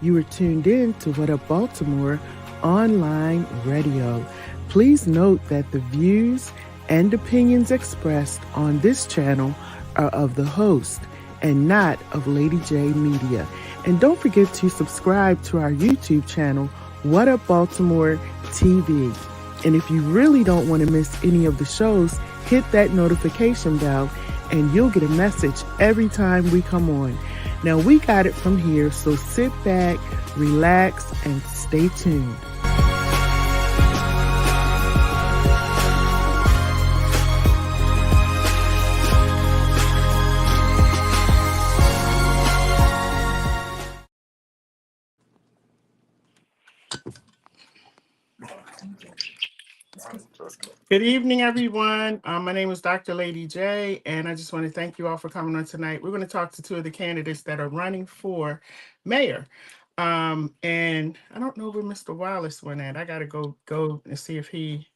You are tuned in to What Up Baltimore online radio. Please note that the views and opinions expressed on this channel are of the host and not of LadyJ Media. And don't forget to subscribe to our YouTube channel, What Up Baltimore TV. And if you really don't want to miss any of the shows, hit that notification bell and you'll get a message every time we come on. Now, we got it from here, so sit back, relax, and stay tuned. Good evening, everyone. My name is Dr. Lady J, and I just want to thank you all for coming on tonight. We're going to talk to two of the candidates that are running for mayor. And I don't know where Mr. Wallace went at. I got to go and see if he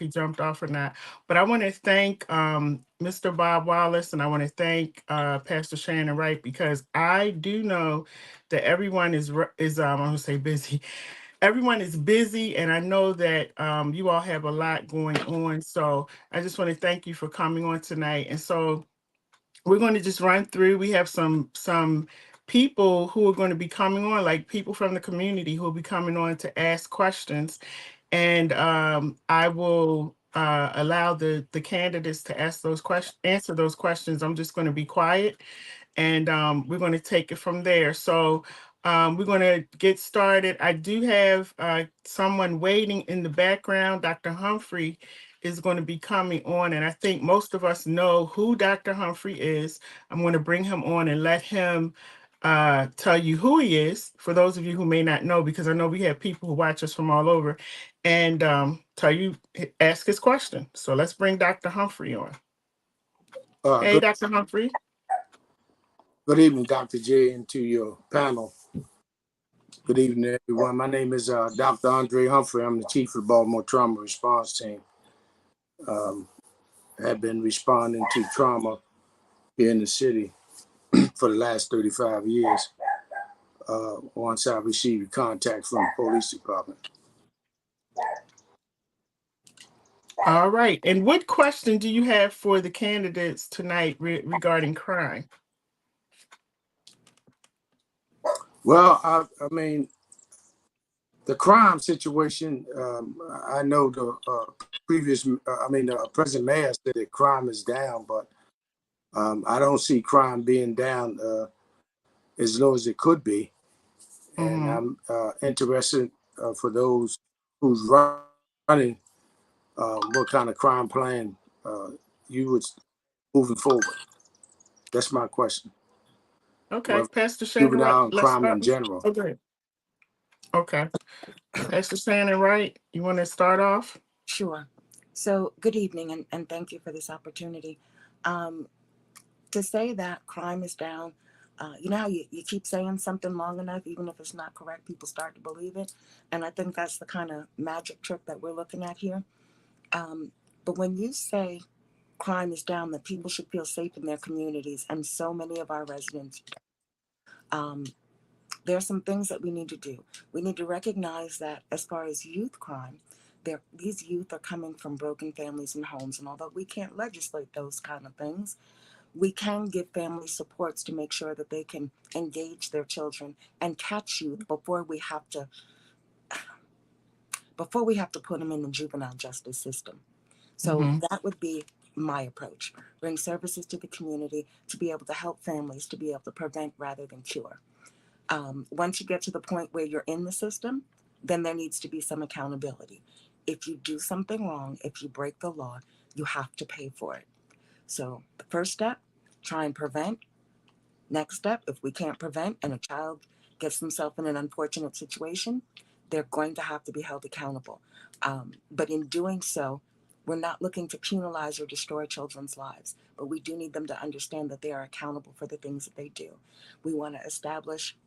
jumped off or not. But I want to thank Mr. Bob Wallace, and I want to thank Pastor Shannon Wright, because I do know that everyone is I'm going to say busy. Everyone is busy, and I know that you all have a lot going on. So I just want to thank you for coming on tonight. And so we're going to just run through. We have some people who are going to be coming on, like people from the community who will be coming on to ask questions. And I will allow the candidates to ask those questions, answer those questions. I'm just going to be quiet, and we're going to take it from there. So we're going to get started. I do have someone waiting in the background. Dr. Humphrey is going to be coming on, and I think most of us know who Dr. Humphrey is. I'm going to bring him on and let him tell you who he is, for those of you who may not know, because I know we have people who watch us from all over, and ask his question. So let's bring Dr. Humphrey on. Hey, Dr. Humphrey. Good evening, Dr. J, and to your panel. Good evening, everyone. My name is Dr. Andre Humphrey. I'm the chief of the Baltimore Trauma Response Team. I've been responding to trauma here in the city for the last 35 years. Once I received contact from the police department. All right. And what question do you have for the candidates tonight regarding crime? Well, I mean, the crime situation, I know the present mayor said that crime is down, but I don't see crime being down as low as it could be. And I'm interested for those who's running, what kind of crime plan you would moving forward. That's my question. Okay, well, Pastor Shannon, juvenile and crime in general. Okay. Pastor Shannon, right? You want to start off? Sure. So good evening, and thank you for this opportunity. To say that crime is down, you know how you keep saying something long enough, even if it's not correct, people start to believe it. And I think that's the kind of magic trick that we're looking at here. But when you say crime is down, that people should feel safe in their communities, and so many of our residents, there are some things that we need to do. We need to recognize that as far as youth crime, these youth are coming from broken families and homes. And although we can't legislate those kind of things, we can give family supports to make sure that they can engage their children and catch youth before we have to put them in the juvenile justice system. So that would be my approach. Bring services to the community to be able to help families, to be able to prevent rather than cure. Once you get to the point where you're in the system, then there needs to be some accountability. If you do something wrong, if you break the law, you have to pay for it. So the first step, try and prevent. Next step, if we can't prevent and a child gets themselves in an unfortunate situation, they're going to have to be held accountable. But in doing so, we're not looking to penalize or destroy children's lives, but we do need them to understand that they are accountable for the things that they do. We want to establish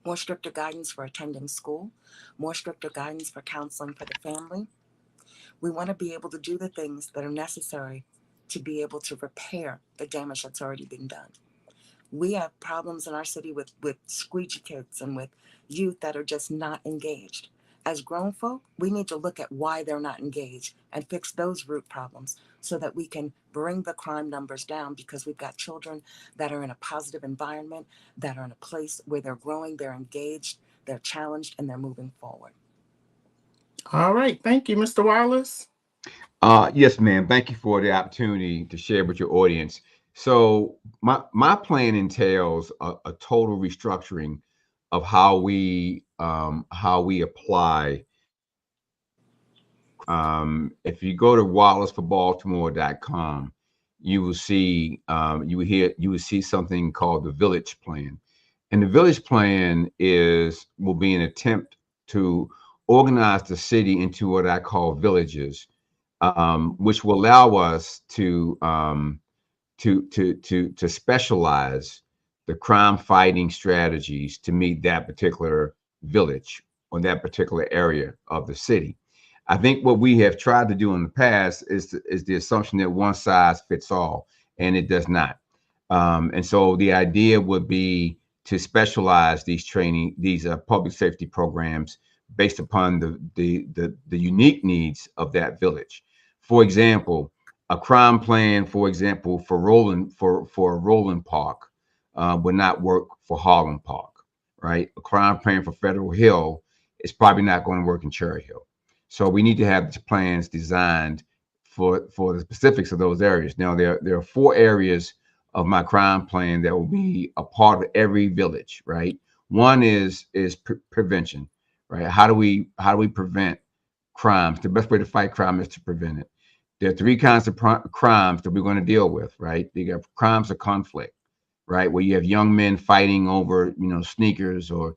more stricter guidance for attending school, more stricter guidance for counseling for the family. We want to be able to do the things that are necessary to be able to repair the damage that's already been done. We have problems in our city with squeegee kids and with youth that are just not engaged. As grown folk, we need to look at why they're not engaged and fix those root problems so that we can bring the crime numbers down, because we've got children that are in a positive environment, that are in a place where they're growing, they're engaged, they're challenged, and they're moving forward. All right. Thank you, Mr. Wallace. Yes, ma'am. Thank you for the opportunity to share with your audience. So my plan entails a total restructuring of how we apply. If you go to wallaceforbaltimore.com, you will see you will see something called the Village Plan, and the Village Plan is will be an attempt to organize the city into what I call villages, which will allow us to specialize the crime fighting strategies to meet that particular village or that particular area of the city. I think what we have tried to do in the past is the assumption that one size fits all, and it does not. And so the idea would be to specialize these public safety programs based upon the unique needs of that village. For example, a crime plan, for example, for Roland Park would not work for Harlem Park, right? A crime plan for Federal Hill is probably not going to work in Cherry Hill. So we need to have the plans designed for the specifics of those areas. Now there are 4 areas of my crime plan that will be a part of every village, right? One is prevention, right? How do we prevent crimes? The best way to fight crime is to prevent it. There are 3 kinds of crimes that we're going to deal with, right? You have crimes of conflict, right, where you have young men fighting over, sneakers or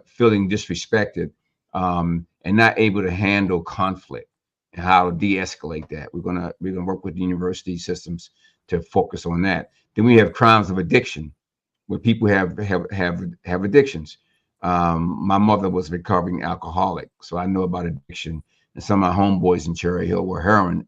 feeling disrespected, and not able to handle conflict and how to de-escalate that. We're gonna work with the university systems to focus on that. Then we have crimes of addiction, where people have addictions. My mother was a recovering alcoholic, so I know about addiction. And some of my homeboys in Cherry Hill were heroin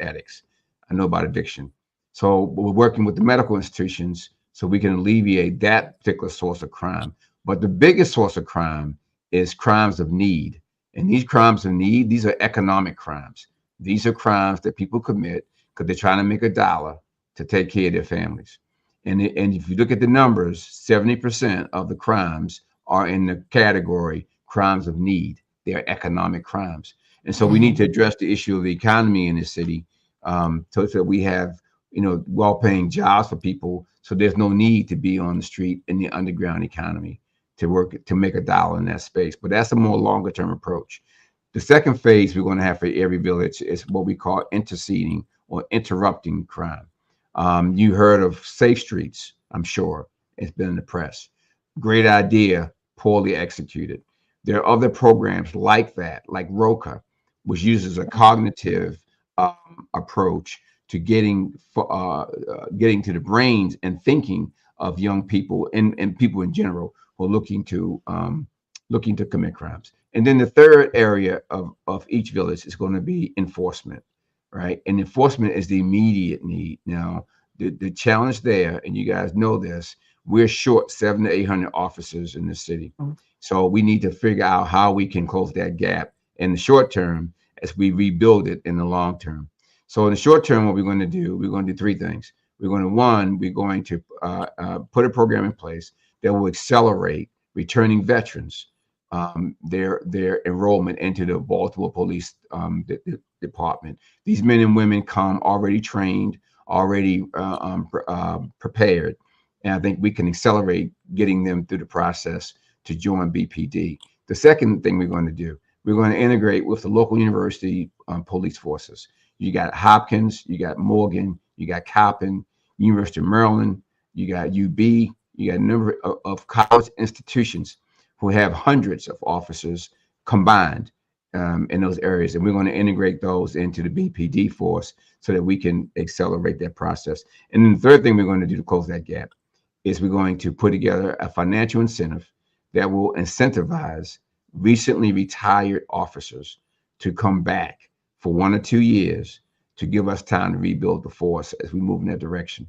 addicts. I know about addiction. So we're working with the medical institutions so we can alleviate that particular source of crime. But the biggest source of crime is crimes of need. And these crimes of need, these are economic crimes. These are crimes that people commit because they're trying to make a dollar to take care of their families. And if you look at the numbers, 70% of the crimes are in the category crimes of need. They are economic crimes. And so we need to address the issue of the economy in the city, so that we have, well-paying jobs for people. So there's no need to be on the street in the underground economy to work to make a dollar in that space. But that's a more longer term approach. The second phase we're going to have for every village is what we call interceding or interrupting crime. You heard of Safe Streets, I'm sure. It's been in the press. Great idea, poorly executed. There are other programs like that, like ROCA, which uses a cognitive approach to getting to the brains and thinking of young people and people in general who are looking to commit crimes. And then the third area of each village is going to be enforcement, right? And enforcement is the immediate need. Now, the challenge there, and you guys know this, we're short 700 to 800 officers in the city. So we need to figure out how we can close that gap in the short term as we rebuild it in the long term. So in the short term, what we're going to do, we're going to do 3 things. We're going to put a program in place that will accelerate returning veterans, their enrollment into the Baltimore Police Department. These men and women come already trained, already prepared, and I think we can accelerate getting them through the process to join BPD. The second thing we're going to do, we're going to integrate with the local university police forces. You got Hopkins, you got Morgan, you got Coppin, University of Maryland, you got UB, you got a number of college institutions who have hundreds of officers combined in those areas. And we're going to integrate those into the BPD force so that we can accelerate that process. And then the third thing we're going to do to close that gap is we're going to put together a financial incentive that will incentivize recently retired officers to come back for 1 or 2 years to give us time to rebuild the force as we move in that direction.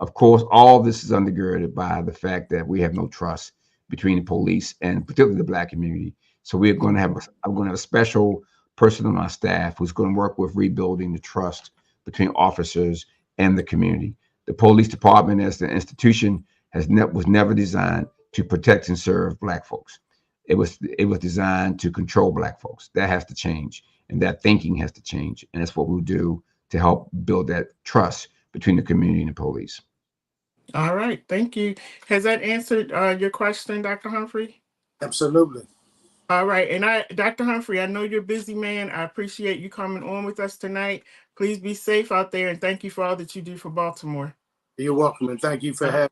Of course, all this is undergirded by the fact that we have no trust between the police and particularly the Black community. So we're going to have, I'm going to have a special person on our staff who's going to work with rebuilding the trust between officers and the community. The police department as the institution was never designed to protect and serve Black folks. It was designed to control Black folks. That has to change, and that thinking has to change, and that's what we'll do to help build that trust between the community and the police. All right, thank you. Has that answered your question, Dr. Humphrey? Absolutely. All right, and Dr. Humphrey, I know you're a busy man. I appreciate you coming on with us tonight. Please be safe out there, and thank you for all that you do for Baltimore. You're welcome, and thank you for Uh, having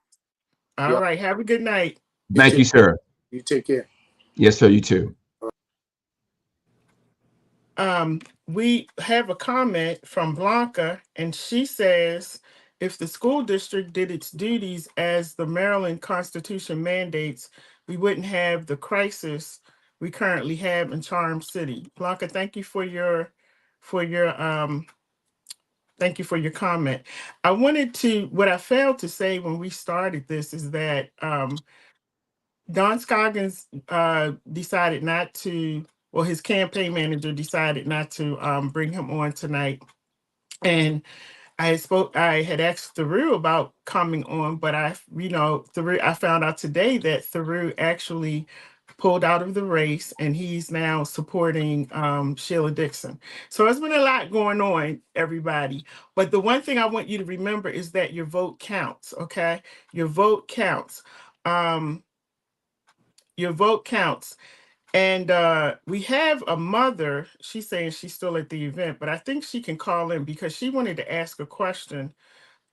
all me. right, have a good night. Thank you, sir. You take care. Yes, sir. You too. We have a comment from Blanca, and she says, if the school district did its duties as the Maryland Constitution mandates, we wouldn't have the crisis we currently have in Charm City. Blanca, for your thank you for your comment. What I failed to say when we started this is that Don Scoggins decided not to, well, his campaign manager decided not to bring him on tonight. And I had asked Theroux about coming on, but I found out today that Theroux actually pulled out of the race and he's now supporting Sheila Dixon. So there's been a lot going on, everybody. But the one thing I want you to remember is that your vote counts, okay? Your vote counts. Um, your vote counts. And we have a mother. She's saying she's still at the event, but I think she can call in because she wanted to ask a question.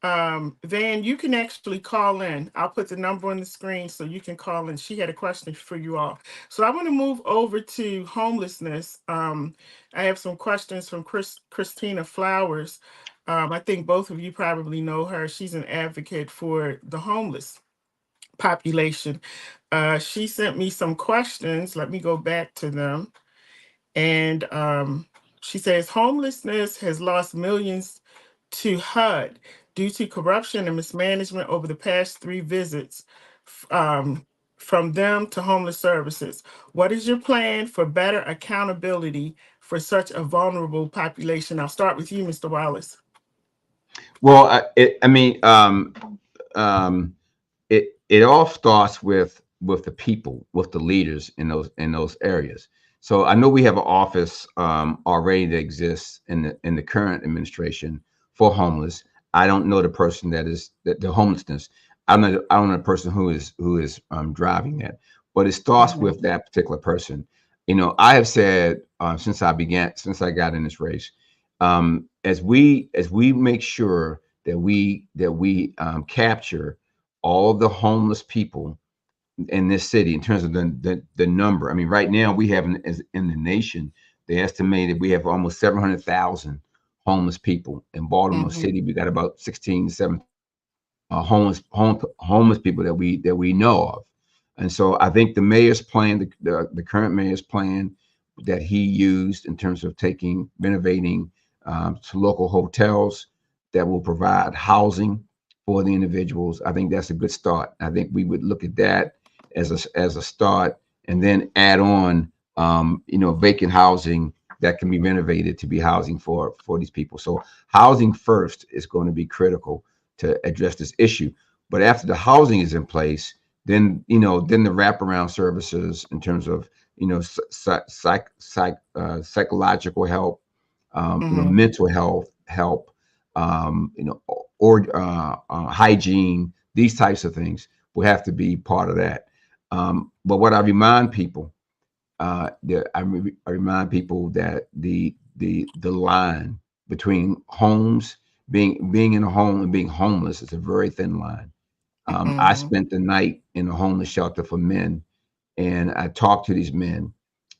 Van, you can actually call in. I'll put the number on the screen so you can call in. She had a question for you all. So I want to move over to homelessness. I have some questions from Christina Flowers. I think both of you probably know her. She's an advocate for the homeless population. She sent me some questions. Let me go back to them. And she says homelessness has lost millions to HUD due to corruption and mismanagement over the past 3 visits from them to homeless services. What is your plan for better accountability for such a vulnerable population? I'll start with you, Mr. Wallace. Well, it all starts with the people, with the leaders in those areas. So I know we have an office already that exists in the current administration for homeless. I don't know the person the homelessness. I don't know the person who is driving that, but it starts with that particular person. I have said since I got in this race, as we make sure that we capture all of the homeless people in this city in terms of the number. I mean, right now we have in the nation, they estimated we have almost 700,000 homeless people in Baltimore City. We got about 16, 17 homeless people that we know of. And so I think the mayor's plan, the current mayor's plan that he used in terms of renovating to local hotels that will provide housing for the individuals, I think that's a good start. I think we would look at that as a start, and then add on vacant housing that can be renovated to be housing for these people. So housing first is going to be critical to address this issue. But after the housing is in place, then the wraparound services in terms of psychological help, mental health help, or hygiene, these types of things will have to be part of that. But what I remind people, I remind people that the line between homes, being in a home and being homeless is a very thin line. I spent the night in a homeless shelter for men, and I talked to these men,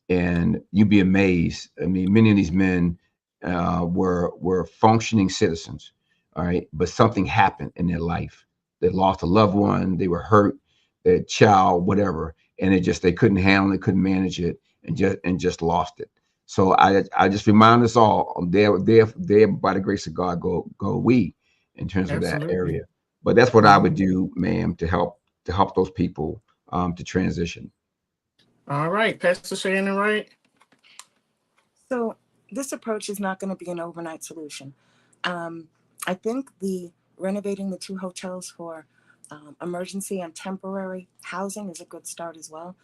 and you'd be amazed. I mean, many of these men were functioning citizens, all right, but something happened in their life. They lost a loved one, they were hurt, their child, whatever, and they couldn't handle it, couldn't manage it, and just lost it. So I just remind us all, there by the grace of God go we in terms of that Absolutely. area. But that's what I would do, ma'am, to help those people to transition. All right, Pastor Shannon, right? So this approach is not going to be an overnight solution. Um, I think the renovating the two hotels for emergency and temporary housing is a good start as well.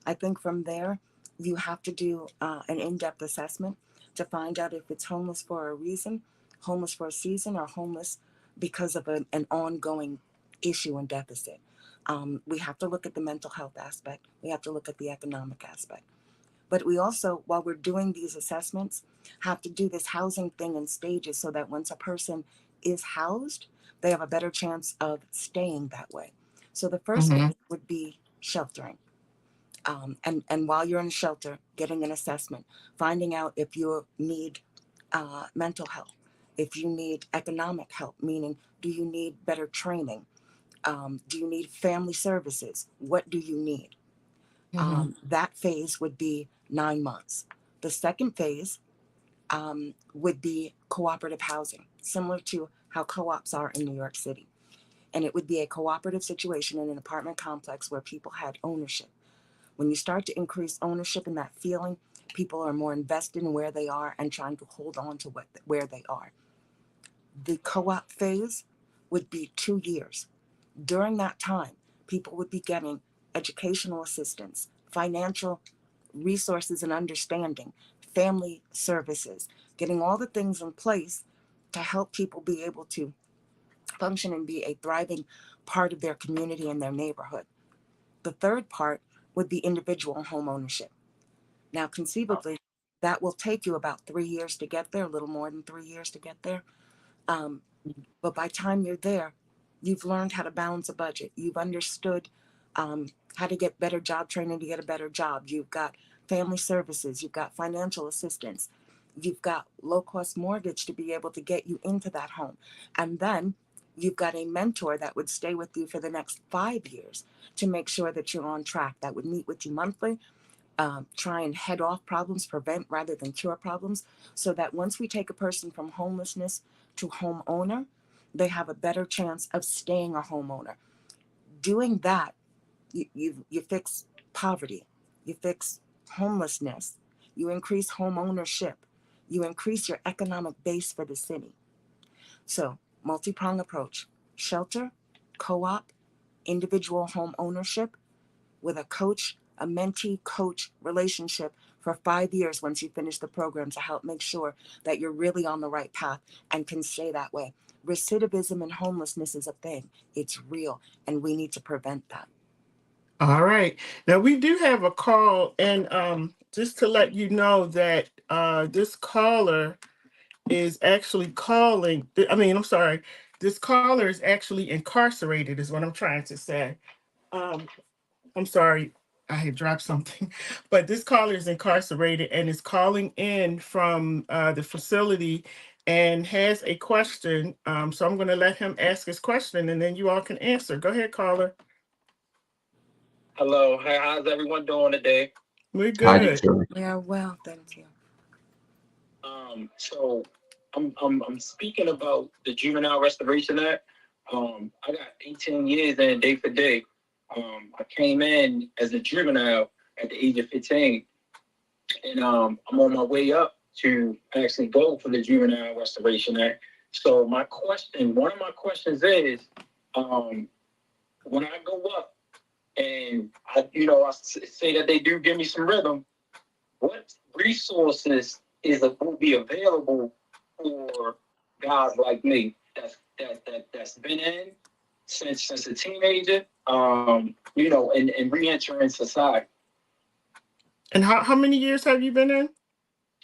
I think from there, you have to do an in-depth assessment to find out if it's homeless for a reason, homeless for a season, or homeless because of an ongoing issue and deficit. We have to look at the mental health aspect. We have to look at the economic aspect. But we also, while we're doing these assessments, have to do this housing thing in stages so that once a person is housed, they have a better chance of staying that way. So the first Mm-hmm. phase would be sheltering. And while you're in a shelter, getting an assessment, finding out if you need mental health, if you need economic help, meaning do you need better training? Do you need family services? What do you need? Mm-hmm. That phase would be 9 months. The second phase would be cooperative housing, similar to how co ops are in New York City. And it would be a cooperative situation in an apartment complex where people had ownership. When you start to increase ownership and that feeling, people are more invested in where they are and trying to hold on to where they are. The co op phase would be 2 years. During that time, people would be getting educational assistance, financial resources and understanding, family services, getting all the things in place to help people be able to function and be a thriving part of their community and their neighborhood. The third part would be individual home ownership. Now, conceivably, that will take you about 3 years to get there, a little more than 3 years to get there. Um, but by the time you're there, you've learned how to balance a budget. You've understood how to get better job training to get a better job. You've got family services. You've got financial assistance. You've got low cost mortgage to be able to get you into that home. And then you've got a mentor that would stay with you for the next 5 years to make sure that you're on track, that would meet with you monthly, try and head off problems, prevent rather than cure problems, so that once we take a person from homelessness to homeowner, they have a better chance of staying a homeowner. Doing that, you fix poverty, you fix homelessness, you increase home ownership, you increase your economic base for the city. So, multi-pronged approach: shelter, co-op, individual home ownership, with a coach, a mentee coach relationship for 5 years once you finish the program to help make sure that you're really on the right path and can stay that way. Recidivism and homelessness is a thing, it's real, and we need to prevent that. All right. Now we do have a call, and just to let you know that this caller is actually calling. I mean, I'm sorry. This caller is actually incarcerated, is what I'm trying to say. Um, I'm sorry, I had dropped something, but this caller is incarcerated and is calling in from the facility and has a question. So I'm going to let him ask his question, and then you all can answer. Go ahead, caller. Hello, how's everyone doing today? We're How do you, good. sir? Yeah, well, thank you. So I'm speaking about the Juvenile Restoration Act. I got 18 years in day for day. I came in as a juvenile at the age of 15, and I'm on my way up to actually go for the Juvenile Restoration Act. So one of my questions is, um, when I go up and say that they do give me some rhythm, what resources will be available for guys like me that's been in since a teenager, and re-entering society. And how many years have you been in?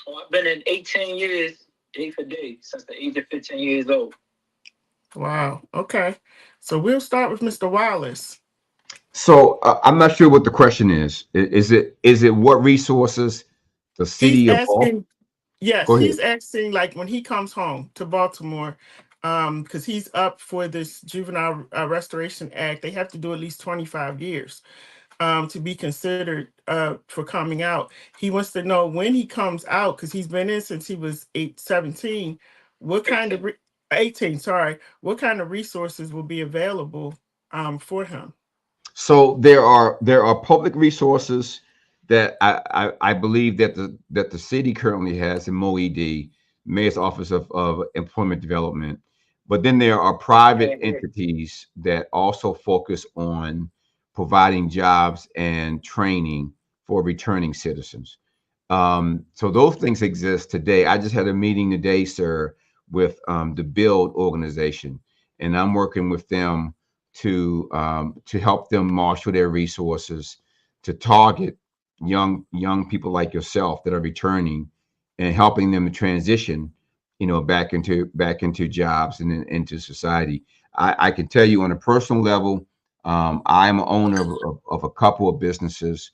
So I've been in 18 years, day for day, since the age of 15 years old. Wow. Okay. So we'll start with Mr. Wallace. So I'm not sure what the question is. Is it what resources the He's city of Baltimore? asking, yes, Go ahead. he's asking like when he comes home to Baltimore, because he's up for this Juvenile Restoration Act, they have to do at least 25 years to be considered for coming out. He wants to know when he comes out, because he's been in since he was 17. What kind of 18, sorry. What kind of resources will be available for him? So there are public resources that I believe that the city currently has in MOED, Mayor's Office of Employment Development, but then there are private entities that also focus on providing jobs and training for returning citizens. So those things exist today. I just had a meeting today, sir, with the Build organization, and I'm working with them to help them marshal their resources to target young people like yourself that are returning and helping them to transition, back into jobs and into society. I can tell you on a personal level, I'm an owner of a couple of businesses,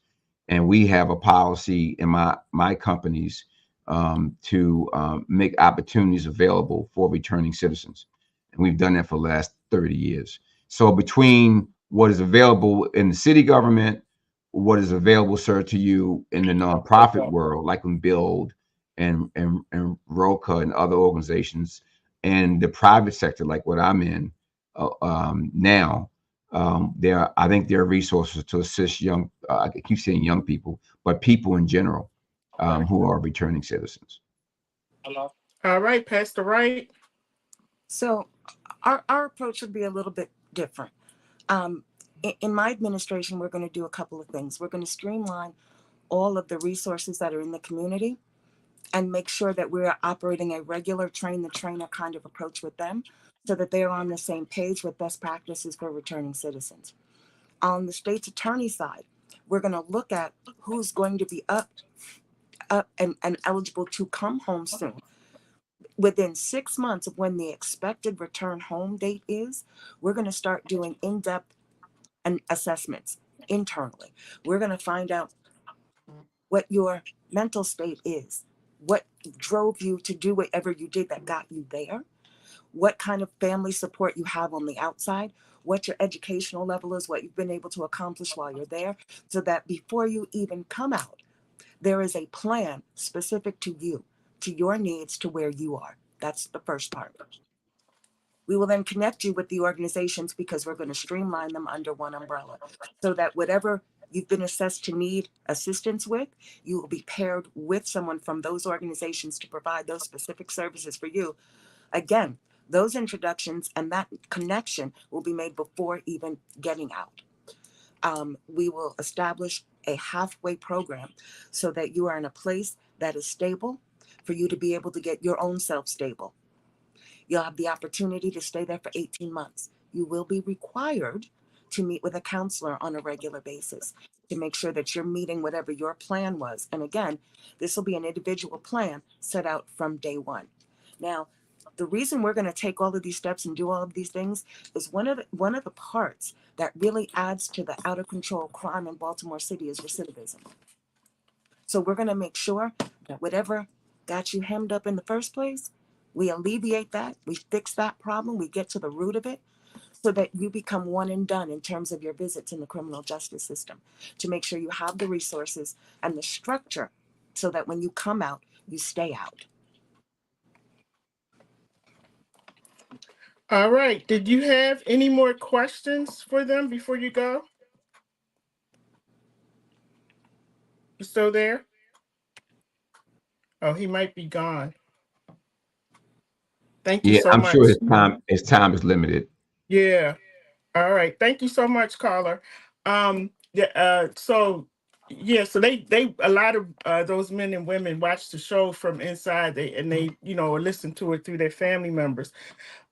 and we have a policy in my companies to make opportunities available for returning citizens, and we've done that for the last 30 years. So between what is available in the city government, what is available, sir, to you in the nonprofit world, like in Build and ROCA and other organizations, and the private sector, like what I'm in now, I think there are resources to assist young. I keep saying young people, but people in general who are returning citizens. All right, Pastor Wright. So our approach would be a little bit different. In my administration, we're going to do a couple of things. We're going to streamline all of the resources that are in the community and make sure that we're operating a regular train the trainer kind of approach with them so that they're on the same page with best practices for returning citizens. On the state's attorney side, we're going to look at who's going to be up and eligible to come home soon. Within 6 months of when the expected return home date is, we're going to start doing in-depth assessments internally. We're going to find out what your mental state is, what drove you to do whatever you did that got you there, what kind of family support you have on the outside, what your educational level is, what you've been able to accomplish while you're there, so that before you even come out, there is a plan specific to you, to your needs, to where you are. That's the first part. We will then connect you with the organizations because we're going to streamline them under one umbrella so that whatever you've been assessed to need assistance with, you will be paired with someone from those organizations to provide those specific services for you. Again, those introductions and that connection will be made before even getting out. We will establish a halfway program so that you are in a place that is stable for you to be able to get your own self stable. You'll have the opportunity to stay there for 18 months. You will be required to meet with a counselor on a regular basis to make sure that you're meeting whatever your plan was. And again, this will be an individual plan set out from day one. Now, the reason we're going to take all of these steps and do all of these things is one of the parts that really adds to the out of control crime in Baltimore City is recidivism. So we're going to make sure that whatever got you hemmed up in the first place, we alleviate that, we fix that problem, we get to the root of it so that you become one and done in terms of your visits in the criminal justice system, to make sure you have the resources and the structure so that when you come out, you stay out. All right. Did you have any more questions for them before you go? You still there? Oh, he might be gone. Thank you Yeah, so I'm sure much. his time is limited. Yeah. All right. Thank you so much, caller. Yeah, so yeah, so they a lot of those men and women watch the show from inside, they listen to it through their family members.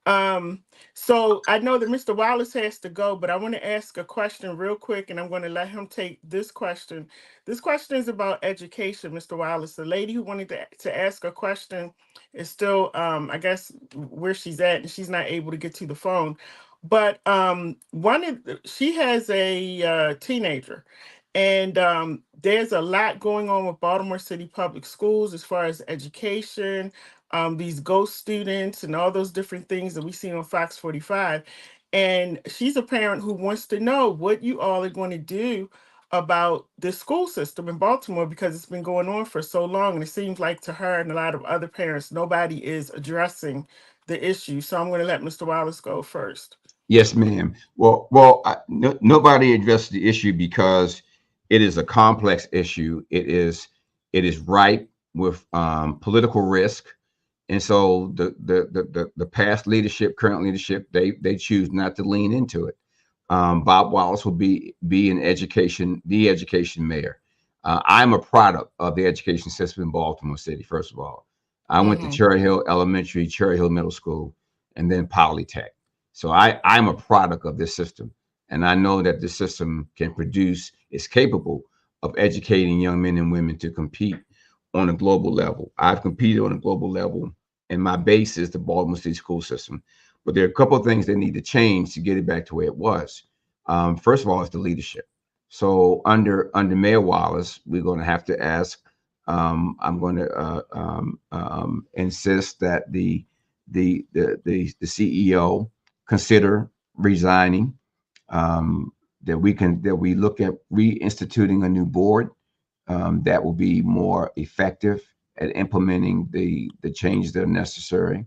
Um, so I know that Mr. Wallace has to go, but I want to ask a question real quick, and I'm going to let him take this question. This question is about education, Mr. Wallace. The lady who wanted to ask a question is still, I guess, where she's at, and she's not able to get to the phone. But she has a teenager, and there's a lot going on with Baltimore City Public Schools as far as education, these ghost students and all those different things that we see on Fox 45. And she's a parent who wants to know what you all are going to do about the school system in Baltimore, because it's been going on for so long. And it seems like to her and a lot of other parents, nobody is addressing the issue. So I'm going to let Mr. Wallace go first. Yes, ma'am. Nobody addressed the issue because it is a complex issue. It is ripe with political risk, and so the past leadership, current leadership, they choose not to lean into it. Bob Wallace will be an the education mayor. I'm a product of the education system in Baltimore City. First of all, I went to Mm-hmm. Cherry Hill Elementary, Cherry Hill Middle School, and then Polytech. So I'm a product of this system, and I know that this system is capable of educating young men and women to compete on a global level. I've competed on a global level, and my base is the Baltimore City school system. But there are a couple of things that need to change to get it back to where it was. First of all, it's the leadership. So under Mayor Wallace, we're going to have to ask. I'm going to insist that the CEO consider resigning. That we look at reinstituting a new board that will be more effective at implementing the changes that are necessary.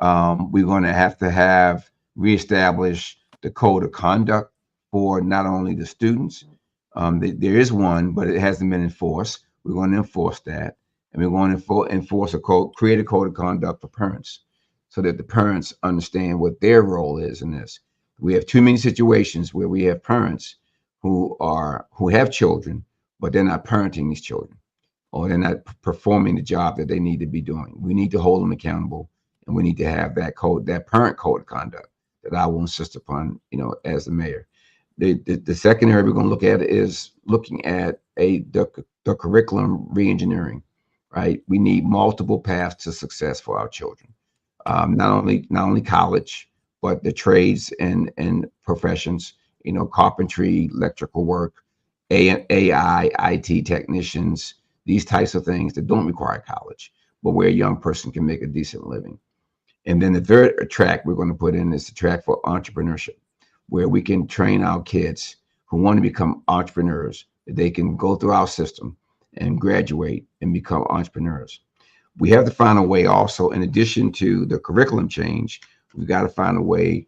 We're going to have reestablish the code of conduct for not only the students. There is one, but it hasn't been enforced. We're going to enforce that, and we're going to enforce a code, create a code of conduct for parents, so that the parents understand what their role is in this. We have too many situations where we have parents who have children, but they're not parenting these children, or they're not performing the job that they need to be doing. We need to hold them accountable, and we need to have that parent code of conduct that I will insist upon, as the mayor. The second area we're going to look at is looking at the curriculum reengineering, right? We need multiple paths to success for our children. Not only college, but the trades and professions, carpentry, electrical work, AI, IT technicians, these types of things that don't require college, but where a young person can make a decent living. And then the third track we're going to put in is the track for entrepreneurship, where we can train our kids who want to become entrepreneurs, that they can go through our system and graduate and become entrepreneurs. We have to find a way also, in addition to the curriculum change, we've got to find a way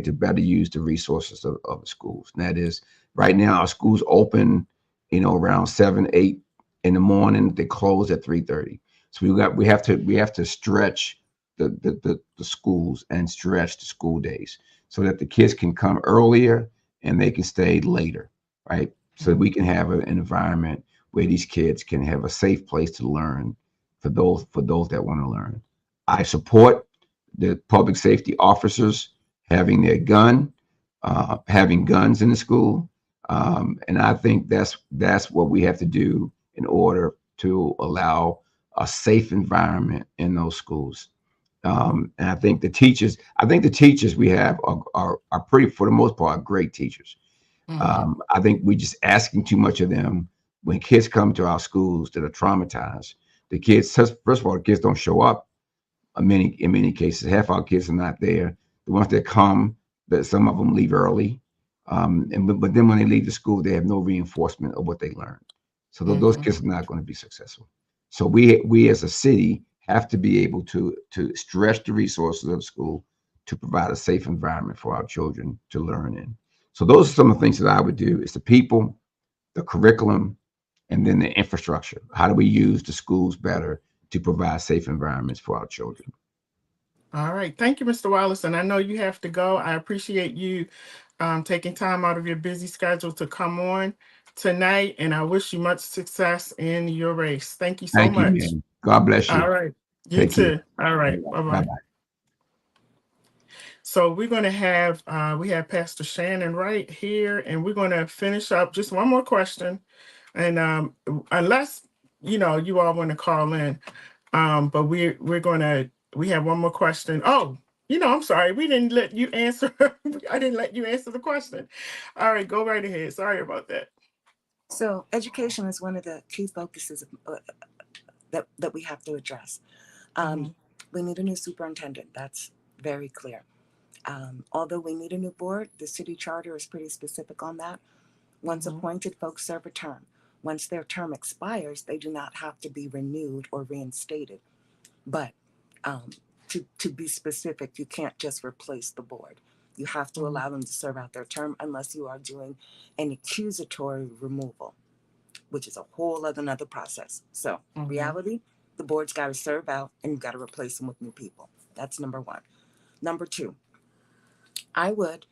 to better use the resources of the schools. And that is, right now our schools open, around 7, 8 in the morning. They close at 3:30. So we have to stretch the schools and stretch the school days so that the kids can come earlier and they can stay later, right? So that we can have an environment where these kids can have a safe place to learn for those that want to learn. I support the public safety officers having guns in the school, and I think that's what we have to do in order to allow a safe environment in those schools. And I think the teachers we have are pretty, for the most part, great teachers. Mm-hmm. I think we're just asking too much of them. When kids come to our schools that are traumatized, the kids, first of all, the kids don't show up. In many cases, half our kids are not there. The ones that come, that some of them leave early, but then when they leave the school, they have no reinforcement of what they learned. So those Mm-hmm. kids are not going to be successful. So we as a city have to be able to stretch the resources of the school to provide a safe environment for our children to learn in. So those are some of the things that I would do: is the people, the curriculum, and then the infrastructure. How do we use the schools better to provide safe environments for our children? All right. Thank you, Mr. Wallace. And I know you have to go. I appreciate you taking time out of your busy schedule to come on tonight. And I wish you much success in your race. Thank you so Thank you, much. man. God bless All you. right. You Take care. too. All right. Bye Bye bye. bye. So we're going to we have Pastor Shannon Wright here, and we're going to finish up just one more question. And unless, you all want to call in, but we have one more question. Oh, I'm sorry. We didn't let you answer. I didn't let you answer the question. All right, go right ahead. Sorry about that. So education is one of the key focuses that we have to address. Mm-hmm. Um, we need a new superintendent. That's very clear. Although we need a new board, the city charter is pretty specific on that. Once Mm-hmm. appointed, folks serve a term. Once their term expires, they do not have to be renewed or reinstated. But um, to be specific, you can't just replace the board. You have to allow them to serve out their term unless you are doing an accusatory removal, which is a whole other another process. So reality, the board's got to serve out and you've got to replace them with new people. That's number one. Number two, I would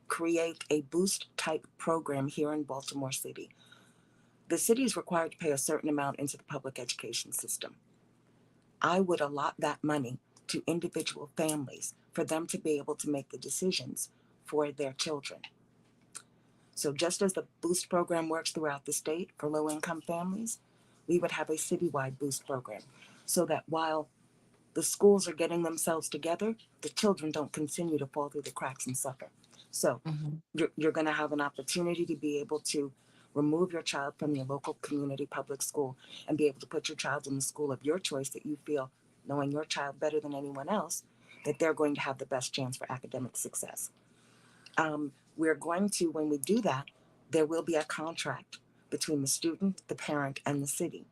create a boost type program here in Baltimore City. The city is required to pay a certain amount into the public education system. I would allot that money to individual families for them to be able to make the decisions for their children. So just as the boost program works throughout the state for low income families, we would have a citywide boost program so that while the schools are getting themselves together, the children don't continue to fall through the cracks and suffer. So you're going to have an opportunity to be able to remove your child from your local community public school and be able to put your child in the school of your choice that you feel, knowing your child better than anyone else, that they're going to have the best chance for academic success. We're going to, when we do that, there will be a contract between the student, the parent, and the city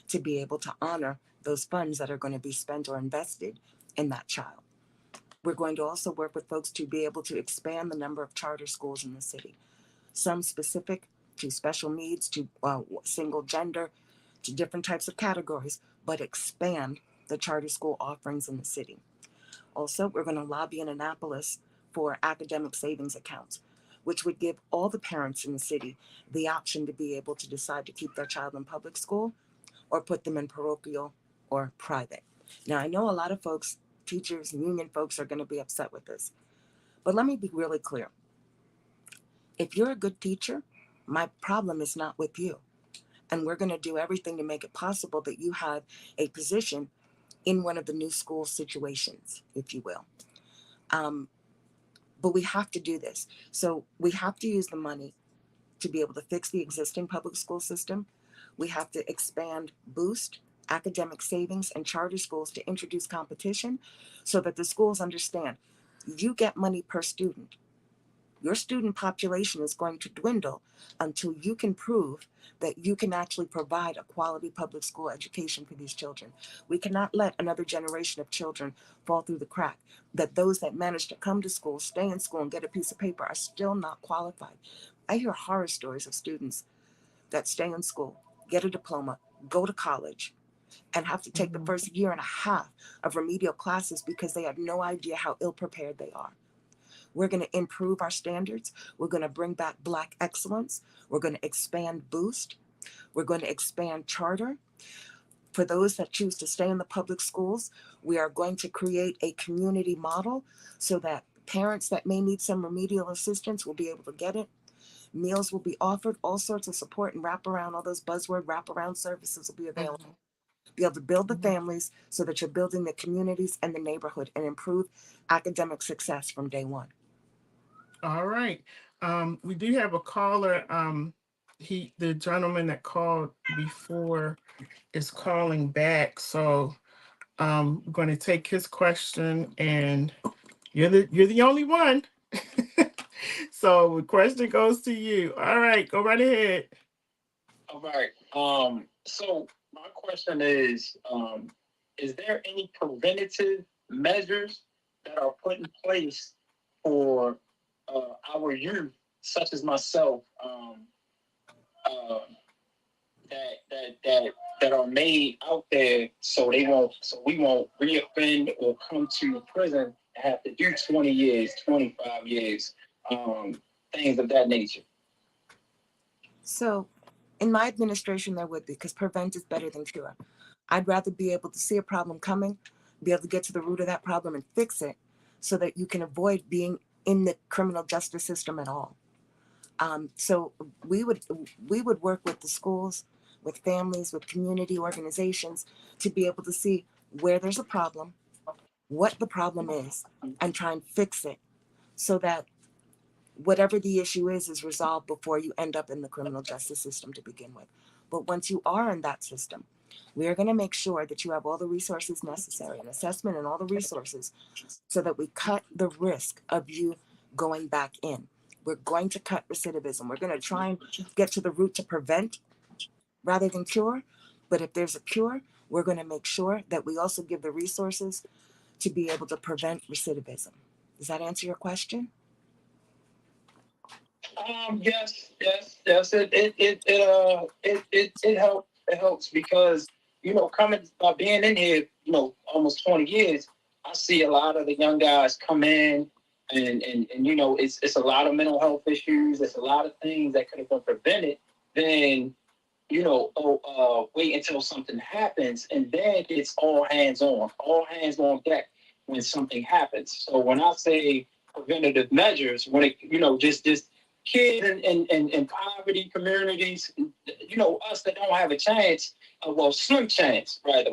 to be able to honor those funds that are going to be spent or invested in that child. We're going to also work with folks to be able to expand the number of charter schools in the city, some specific to special needs, to single gender, to different types of categories, but expand the charter school offerings in the city. Also, we're going to lobby in Annapolis for academic savings accounts, which would give all the parents in the city the option to be able to decide to keep their child in public school or put them in parochial or private. Now, I know a lot of folks, teachers and union folks, are going to be upset with this, but let me be really clear. If you're a good teacher, my problem is not with you. And we're going to do everything to make it possible that you have a position in one of the new school situations, if you will. But we have to do this. So we have to use the money to be able to fix the existing public school system. We have to expand Boost, academic savings, and charter schools to introduce competition so that the schools understand you get money per student. Your student population is going to dwindle until you can prove that you can actually provide a quality public school education for these children. We cannot let another generation of children fall through the crack, that those that manage to come to school, stay in school, and get a piece of paper are still not qualified. I hear horror stories of students that stay in school, get a diploma, go to college, and have to take the first year and a half of remedial classes because they have no idea how ill prepared they are. We're going to improve our standards. We're going to bring back Black excellence. We're going to expand Boost. We're going to expand charter. For those that choose to stay in the public schools, we are going to create a community model so that parents that may need some remedial assistance will be able to get it. Meals will be offered, all sorts of support and wraparound, all those buzzword wraparound services will be available. Be able to build the families so that you're building the communities and the neighborhood and improve academic success from day one. All right. We do have a caller. The gentleman that called before is calling back. So we're going to take his question, and you're the only one. So the question goes to you. All right, go right ahead. All right. So my question is there any preventative measures that are put in place for our youth, such as myself, uh, that are made out there so we won't reoffend or come to prison and have to do 20 years, 25 years, things of that nature? So in my administration, there would be, because prevent is better than cure. I'd rather be able to see a problem coming, be able to get to the root of that problem and fix it so that you can avoid being in the criminal justice system at all. So we would work with the schools, with families, with community organizations to be able to see where there's a problem, what the problem is, and try and fix it so that whatever the issue is resolved before you end up in the criminal justice system to begin with. But once you are in that system, we are going to make sure that you have all the resources necessary, an assessment and all the resources, so that we cut the risk of you going back in. We're going to cut recidivism. We're going to try and get to the root to prevent rather than cure. But if there's a cure, we're going to make sure that we also give the resources to be able to prevent recidivism. Does that answer your question? Yes, yes, yes. It helps. It helps because coming by being in here, almost 20 years, I see a lot of the young guys come in, and it's a lot of mental health issues. It's a lot of things that could have been prevented. Then wait until something happens, and then it's all hands on deck when something happens. So when I say preventative measures, when it just kids in poverty communities, us that don't have a chance, well, slim chance, right.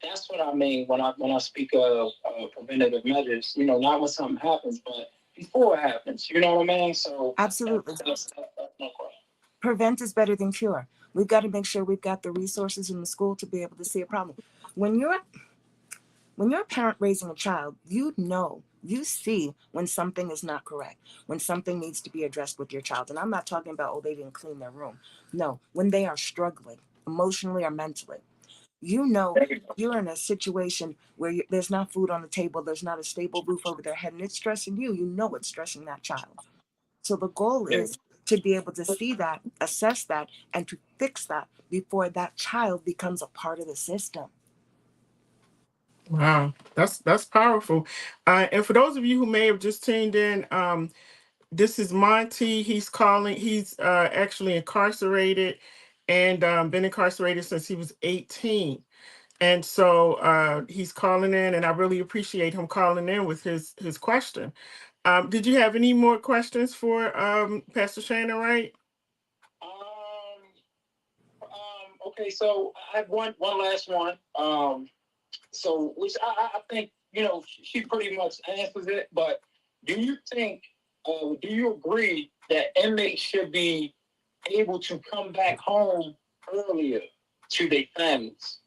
That's what I mean when I speak of preventative measures. Not when something happens, but before it happens. You know what I mean? So Absolutely. that's no question. Prevent is better than cure. We've got to make sure we've got the resources in the school to be able to see a problem. When you're a parent raising a child, you see when something is not correct, when something needs to be addressed with your child. And I'm not talking about, oh, they didn't clean their room. No, when they are struggling emotionally or mentally. You're in a situation where there's not food on the table, there's not a stable roof over their head, and it's stressing you. It's stressing that child. So the goal is to be able to see that, assess that, and to fix that before that child becomes a part of the system. Wow, that's powerful. And for those of you who may have just tuned in, this is Monty. He's calling. He's actually incarcerated and been incarcerated since he was 18. And so he's calling in, and I really appreciate him calling in with his question. Did you have any more questions for Pastor Shannon, Wright? Okay, so I have one last one. So which I think she pretty much answers it. But do you think? Do you agree that inmates should be able to come back home earlier to their families?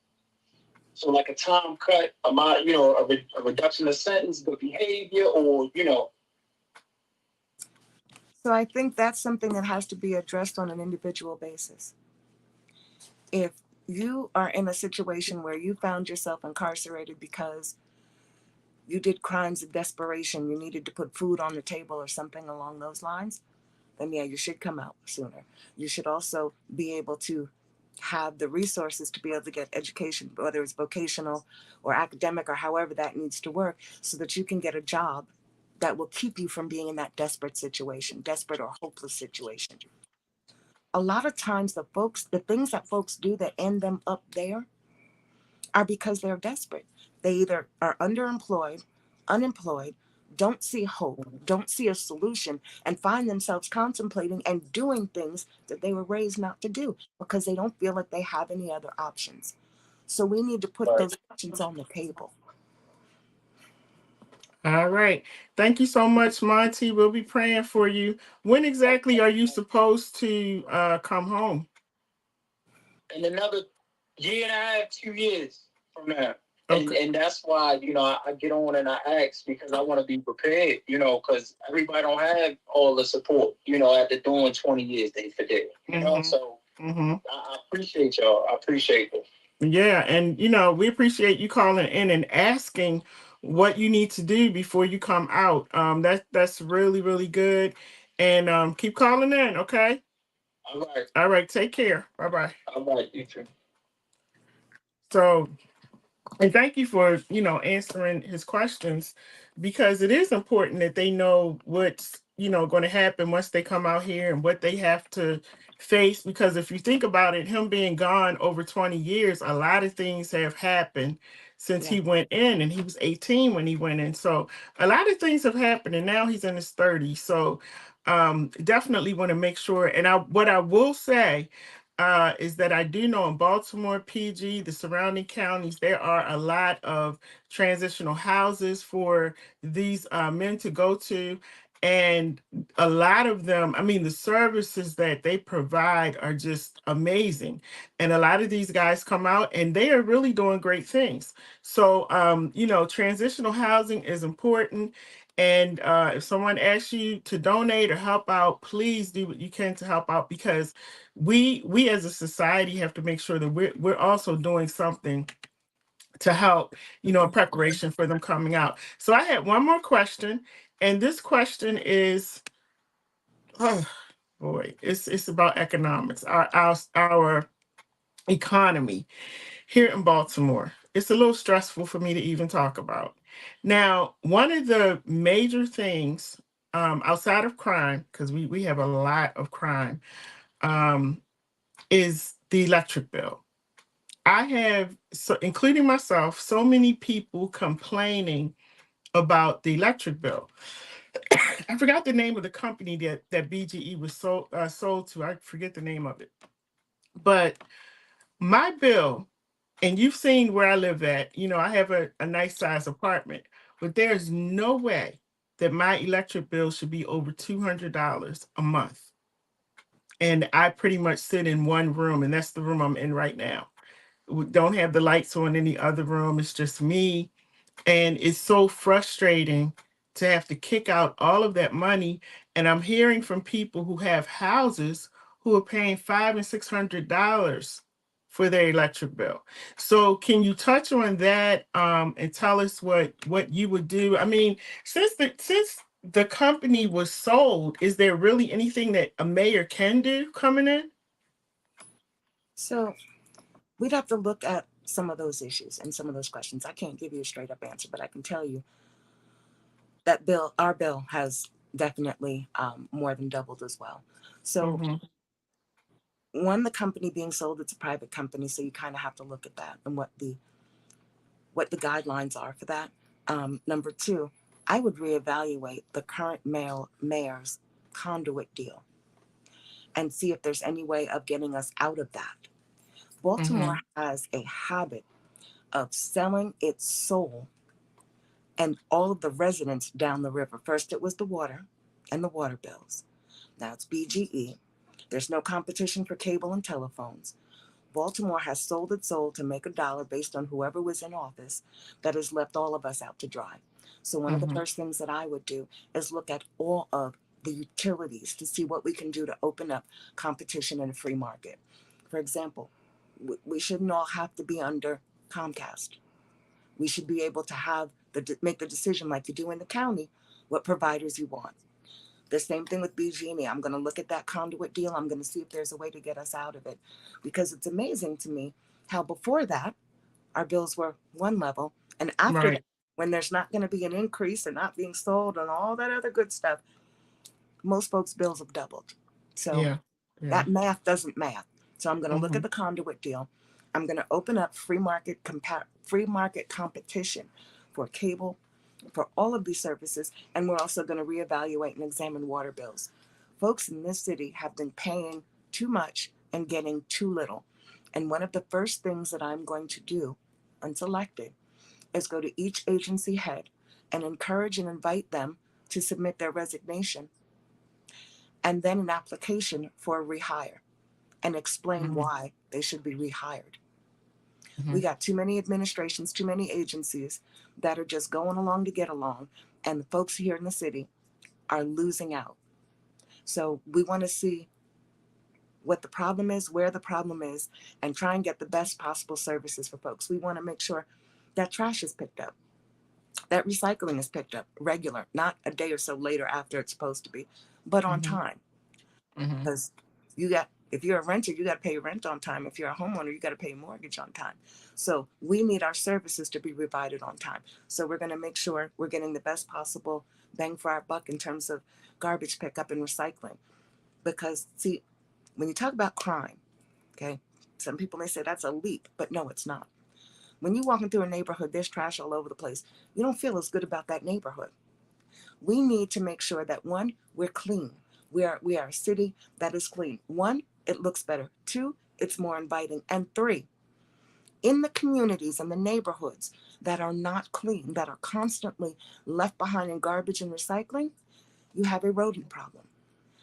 So like a time cut, a reduction of sentence, the behavior, or So I think that's something that has to be addressed on an individual basis. If you are in a situation where you found yourself incarcerated because you did crimes of desperation, you needed to put food on the table or something along those lines, then yeah, you should come out sooner. You should also be able to have the resources to be able to get education, whether it's vocational or academic or however that needs to work, so that you can get a job that will keep you from being in that desperate or hopeless situation. A lot of times the things that folks do that end them up there are because they're desperate. They either are underemployed, unemployed, don't see hope, don't see a solution, and find themselves contemplating and doing things that they were raised not to do because they don't feel like they have any other options. So we need to put those options on the table. All right. Thank you so much, Monty. We'll be praying for you. When exactly are you supposed to come home? In another year and a half, 2 years from now. Okay. And that's why, I get on and I ask because I want to be prepared, because everybody don't have all the support, after doing 20 years day for day, So I appreciate y'all. I appreciate it. Yeah, and we appreciate you calling in and asking what you need to do before you come out. That's really, really good. And keep calling in, okay? All right. All right, take care. Bye-bye. All right, you too. So, and thank you for, answering his questions, because it is important that they know what's, going to happen once they come out here and what they have to face. Because if you think about it, him being gone over 20 years, a lot of things have happened since he went in, and he was 18 when he went in. So a lot of things have happened, and now he's in his 30s. So definitely want to make sure. And what I will say, is that I do know in Baltimore, PG, the surrounding counties, there are a lot of transitional houses for these men to go to. And a lot of them, I mean, the services that they provide are just amazing. And a lot of these guys come out and they are really doing great things. So, transitional housing is important. And if someone asks you to donate or help out, please do what you can to help out, because we as a society have to make sure that we're also doing something to help, in preparation for them coming out. So I had one more question, and this question is, oh boy, it's about economics, our economy here in Baltimore. It's a little stressful for me to even talk about. Now, one of the major things, outside of crime, because we have a lot of crime, um, is the electric bill. I have, so including myself, so many people complaining about the electric bill. I forgot the name of the company that BGE was sold to. I forget the name of it. But my bill, and you've seen where I live at, I have a nice size apartment, but there's no way that my electric bill should be over $200 a month. And I pretty much sit in one room, and that's the room I'm in right now. We don't have the lights on in the other room. It's just me. And it's so frustrating to have to kick out all of that money. And I'm hearing from people who have houses who are paying $500 and $600 for their electric bill. So can you touch on that, and tell us what you would do? I mean, since the company was sold, is there really anything that a mayor can do coming in? So we'd have to look at some of those issues and some of those questions. I can't give you a straight up answer, but I can tell you that our bill has definitely more than doubled as well. So Mm-hmm. one, the company being sold, it's a private company, so you kind of have to look at that and what the guidelines are for that. Number two, I would reevaluate the current mayor's conduit deal and see if there's any way of getting us out of that. Baltimore has a habit of selling its soul and all of the residents down the river. First, it was the water and the water bills. Now it's BGE. There's no competition for cable and telephones. Baltimore has sold its soul to make a dollar based on whoever was in office that has left all of us out to dry. So one of the first things that I would do is look at all of the utilities to see what we can do to open up competition in a free market. For example, we shouldn't all have to be under Comcast. We should be able to make the decision like you do in the county, what providers you want. The same thing with BG&E. I'm going to look at that conduit deal. I'm going to see if there's a way to get us out of it, because it's amazing to me how before that our bills were one level, and after that, Right. when there's not going to be an increase and not being sold and all that other good stuff, most folks' bills have doubled. So Yeah. Yeah. that math doesn't math. So I'm going to look Mm-hmm. at the conduit deal. I'm going to open up free market competition for cable, for all of these services, and we're also going to reevaluate and examine water bills. Folks in this city have been paying too much and getting too little. And one of the first things that I'm going to do, once elected, is go to each agency head and encourage and invite them to submit their resignation and then an application for a rehire, and explain Mm-hmm. why they should be rehired. Mm-hmm. We got too many administrations, too many agencies that are just going along to get along, and the folks here in the city are losing out. So we want to see what the problem is, where the problem is, and try and get the best possible services for folks. We want to make sure that trash is picked up, that recycling is picked up regular, not a day or so later after it's supposed to be, but on Mm-hmm. time. Mm-hmm. Because if you're a renter, you got to pay your rent on time. If you're a homeowner, you got to pay your mortgage on time. So we need our services to be provided on time. So we're going to make sure we're getting the best possible bang for our buck in terms of garbage pickup and recycling. Because see, when you talk about crime, okay, some people may say that's a leap, but no, it's not. When you're walking through a neighborhood, there's trash all over the place. You don't feel as good about that neighborhood. We need to make sure that one, we're clean. We are a city that is clean. One, it looks better. Two, it's more inviting. And three, in the communities and the neighborhoods that are not clean, that are constantly left behind in garbage and recycling, you have a rodent problem.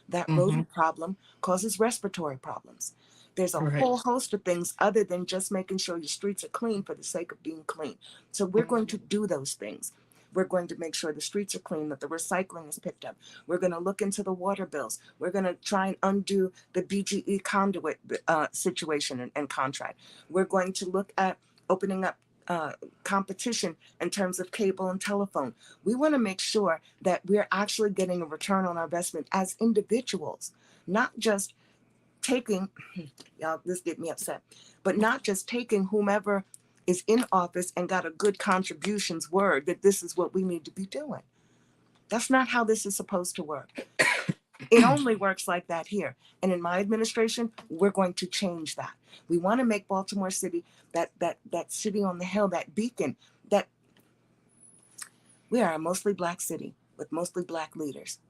That Mm-hmm. rodent problem causes respiratory problems. There's a Right. whole host of things other than just making sure your streets are clean for the sake of being clean. So we're going to do those things. We're going to make sure the streets are clean, that the recycling is picked up. We're going to look into the water bills. We're going to try and undo the BGE conduit situation and contract. We're going to look at opening up competition in terms of cable and telephone. We want to make sure that we're actually getting a return on our investment as individuals, not just taking, y'all, this get me upset, but not just taking whomever is in office and got a good contributions word that this is what we need to be doing. That's not how this is supposed to work. It only works like that here. And in my administration, we're going to change that. We want to make Baltimore City that city on the hill, that beacon, that we are a mostly Black city with mostly Black leaders.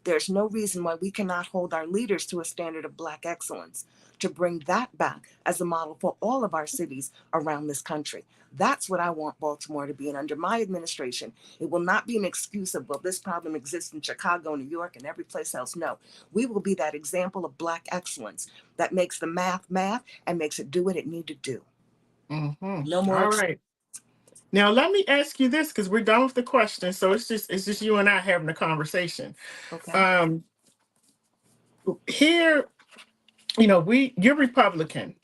There's no reason why we cannot hold our leaders to a standard of Black excellence, to bring that back as a model for all of our cities around this country. That's what I want Baltimore to be. And under my administration, it will not be an excuse of, well, this problem exists in Chicago, New York, and every place else. No, we will be that example of Black excellence that makes the math and makes it do what it need to do. No more. All right. Now let me ask you this, because we're done with the questions. So it's just you and I having a conversation. Okay. Here, you're Republican.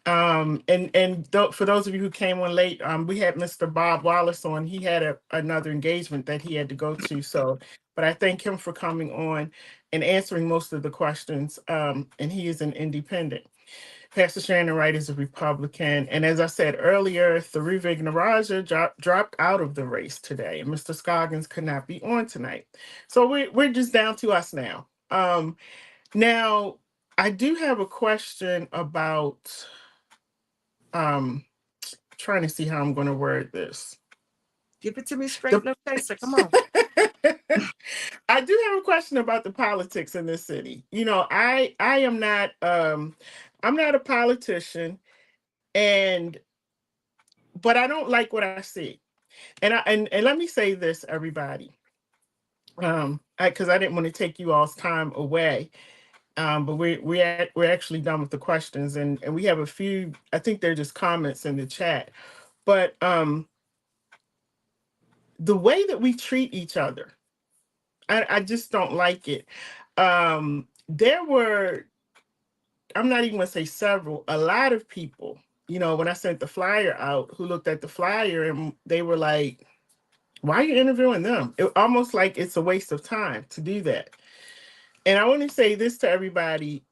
For those of you who came on late, we had Mr. Bob Wallace on. He had another engagement that he had to go to. So, but I thank him for coming on and answering most of the questions. And he is an independent. Pastor Shannon Wright is a Republican. And as I said earlier, Tharee Vignaraja dropped out of the race today, and Mr. Scoggins could not be on tonight. So we're just down to us now. Now, I do have a question about trying to see how I'm going to word this. Give it to me straight, no chaser. Come on. I do have a question about the politics in this city. I am not I'm not a politician, but I don't like what I see. And let me say this, everybody. Because I didn't want to take you all's time away. But we're actually done with the questions, and we have a few. I think they're just comments in the chat. But the way that we treat each other, I just don't like it. There were, I'm not even going to say several, a lot of people, when I sent the flyer out, who looked at the flyer and they were like, why are you interviewing them? It almost like it's a waste of time to do that. And I want to say this to everybody.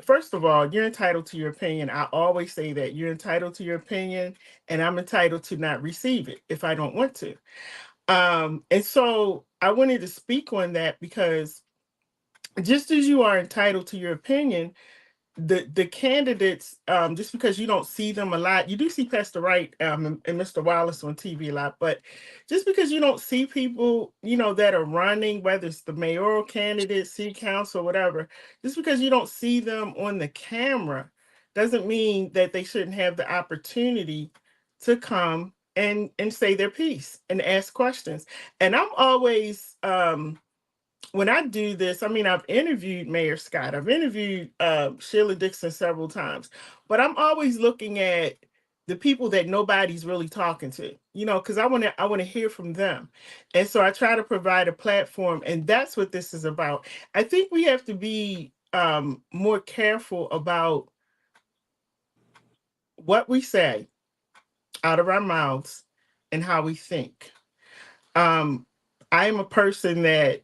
First of all, you're entitled to your opinion. I always say that you're entitled to your opinion, and I'm entitled to not receive it if I don't want to. And so I wanted to speak on that because just as you are entitled to your opinion, the candidates, just because you don't see them a lot, you do see Pastor Wright and Mr. Wallace on TV a lot, but just because you don't see people, that are running, whether it's the mayoral candidate, city council, whatever, just because you don't see them on the camera doesn't mean that they shouldn't have the opportunity to come and say their piece and ask questions. And I'm always when I do this, I mean, I've interviewed Mayor Scott, I've interviewed Sheila Dixon several times, but I'm always looking at the people that nobody's really talking to, because I want to hear from them. And so I try to provide a platform, and that's what this is about. I think we have to be more careful about what we say out of our mouths and how we think. I am a person that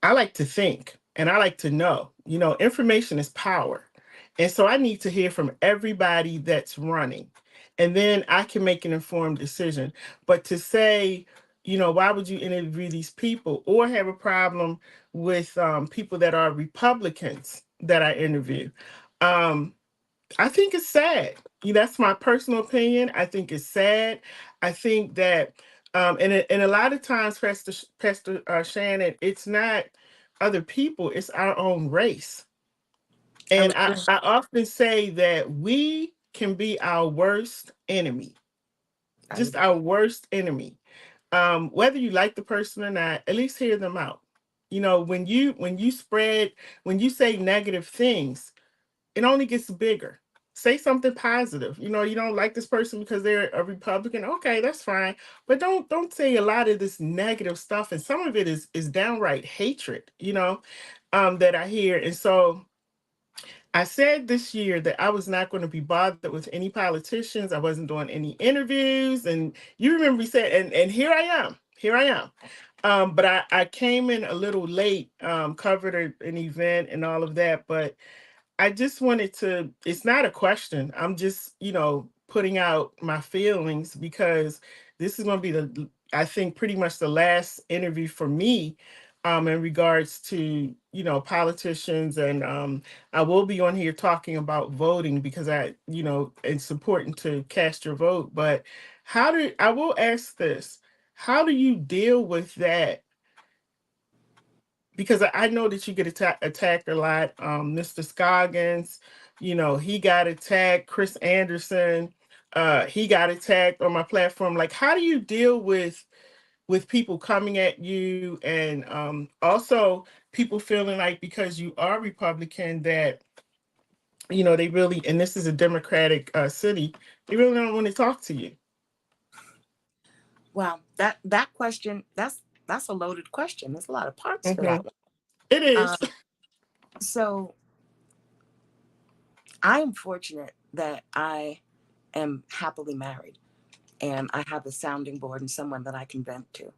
I like to think and I like to know, information is power. And so I need to hear from everybody that's running. And then I can make an informed decision. But to say, why would you interview these people or have a problem with people that are Republicans that I interview? I think it's sad. That's my personal opinion. I think it's sad. I think that, and a lot of times, Pastor Shannon, it's not other people, it's our own race. And I often say that we can be our worst enemy, just our worst enemy. Whether you like the person or not, at least hear them out. When you say negative things, it only gets bigger. Say something positive. You don't like this person because they're a Republican. Okay, that's fine. But don't say a lot of this negative stuff. And some of it is downright hatred, that I hear. And so I said this year that I was not going to be bothered with any politicians. I wasn't doing any interviews. And you remember we said, and here I am. Here I am. But I came in a little late, covered an event and all of that. But I just wanted to, it's not a question. I'm just, putting out my feelings because this is going to be I think, pretty much the last interview for me in regards to, politicians. And I will be on here talking about voting because it's important to cast your vote. But I will ask this, how do you deal with that? Because I know that you get attacked a lot. Mr. Scoggins, he got attacked. Chris Anderson, he got attacked on my platform. Like, how do you deal with people coming at you, and also people feeling like because you are Republican that they really, and this is a Democratic city, they really don't want to talk to you. Well, that question, that's a loaded question. There's a lot of parts to that Mhm. one. It is. Um, so I am fortunate that I am happily married and I have a sounding board and someone that I can vent to.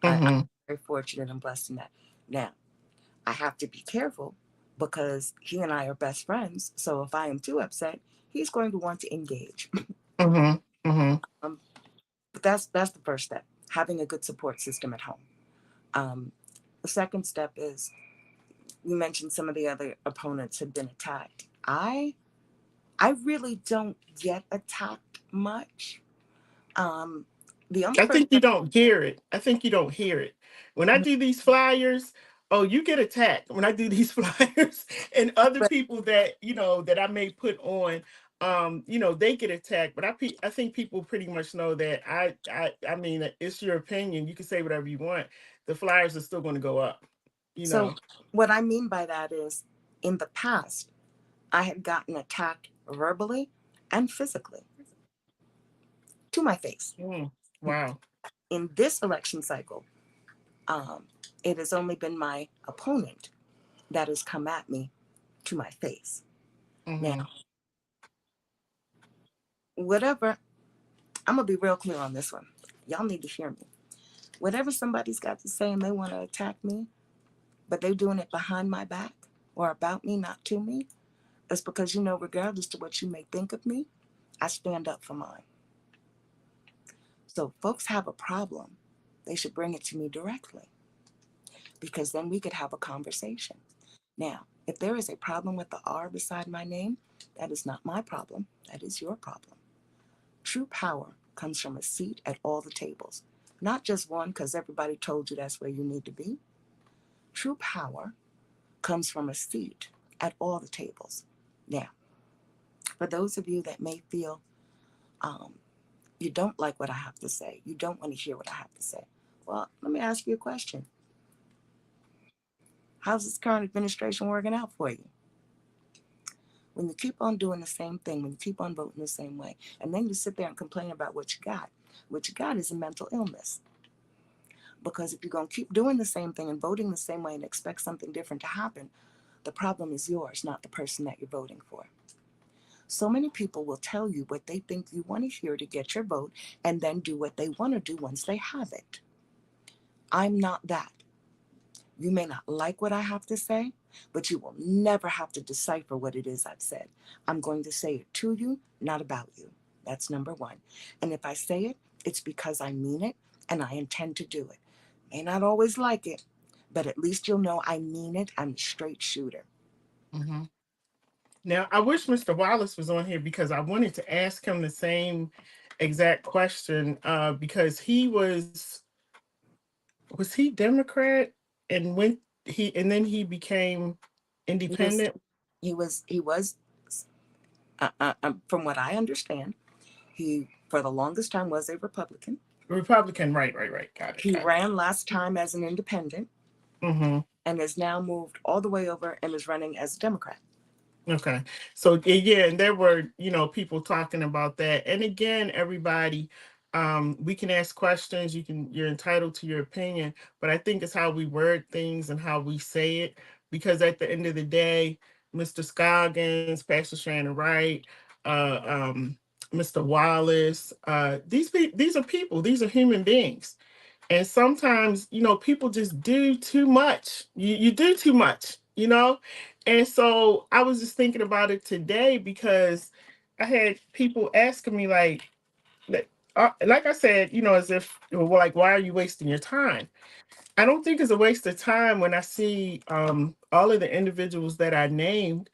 I'm Hmm. very fortunate and blessed in that. Now, I have to be careful because he and I are best friends. So if I am too upset, he's going to want to engage. Hmm. Hmm. um, but that's the first step, having a good support system at home. Um, the second step is, you mentioned some of the other opponents had been attacked. I really don't get attacked much. Um, the only I person think you don't hear it. I think you don't hear it. When I do these flyers, oh, you get attacked when I do these flyers, and other but people that that I may put on, they get attacked. But I think people pretty much know that I mean, it's your opinion. You can say whatever you want. The flyers are still going to go up. You so know. what I mean by that is, in the past, I had gotten attacked verbally and physically to my face. Mm, wow. In this election cycle, um, it has only been my opponent that has come at me to my face. Now, Mm-hmm. whatever, I'm gonna be real clear on this one. Y'all need to hear me. Whatever somebody's got to say and they want to attack me, but they're doing it behind my back or about me, not to me, it's because, regardless to what you may think of me, I stand up for mine. So if folks have a problem, they should bring it to me directly because then we could have a conversation. Now, if there is a problem with the R beside my name, that is not my problem. That is your problem. True power comes from a seat at all the tables, not just one because everybody told you that's where you need to be. True power comes from a seat at all the tables. Now, for those of you that may feel um, you don't like what I have to say, you don't want to hear what I have to say, well, let me ask you a question. How's this current administration working out for you? When you keep on doing the same thing, when you keep on voting the same way, and then you sit there and complain about what you got is a mental illness. Because if you're going to keep doing the same thing and voting the same way and expect something different to happen, the problem is yours, not the person that you're voting for. So many people will tell you what they think you want to hear to get your vote and then do what they want to do once they have it. I'm not that. You may not like what I have to say, but you will never have to decipher what it is I've said. I'm going to say it to you, not about you. That's number one. And if I say it, it's because I mean it and I intend to do it. May not always like it, but at least you'll know I mean it. I'm a straight shooter. Mm-hmm. Now, I wish Mr. Wallace was on here because I wanted to ask him the same exact question because was he Democrat and then he became He was, independent? he was, from what I understand, he for the longest time was a Republican. Republican, right, right, right. Got it, He got it. ran last time as an independent Mm-hmm. and has now moved all the way over and is running as a Democrat. Okay. So yeah, and there were, people talking about that. And again, everybody, we can ask questions, you're entitled to your opinion, but I think it's how we word things and how we say it. Because at the end of the day, Mr. Scoggins, Pastor Shannon Wright, uh, um, Mr. Wallace. These are people. These are human beings. And sometimes, people just do too much. You do too much. And so I was just thinking about it today because I had people asking me like I said, as if like, why are you wasting your time? I don't think it's a waste of time when I see all of the individuals that I named.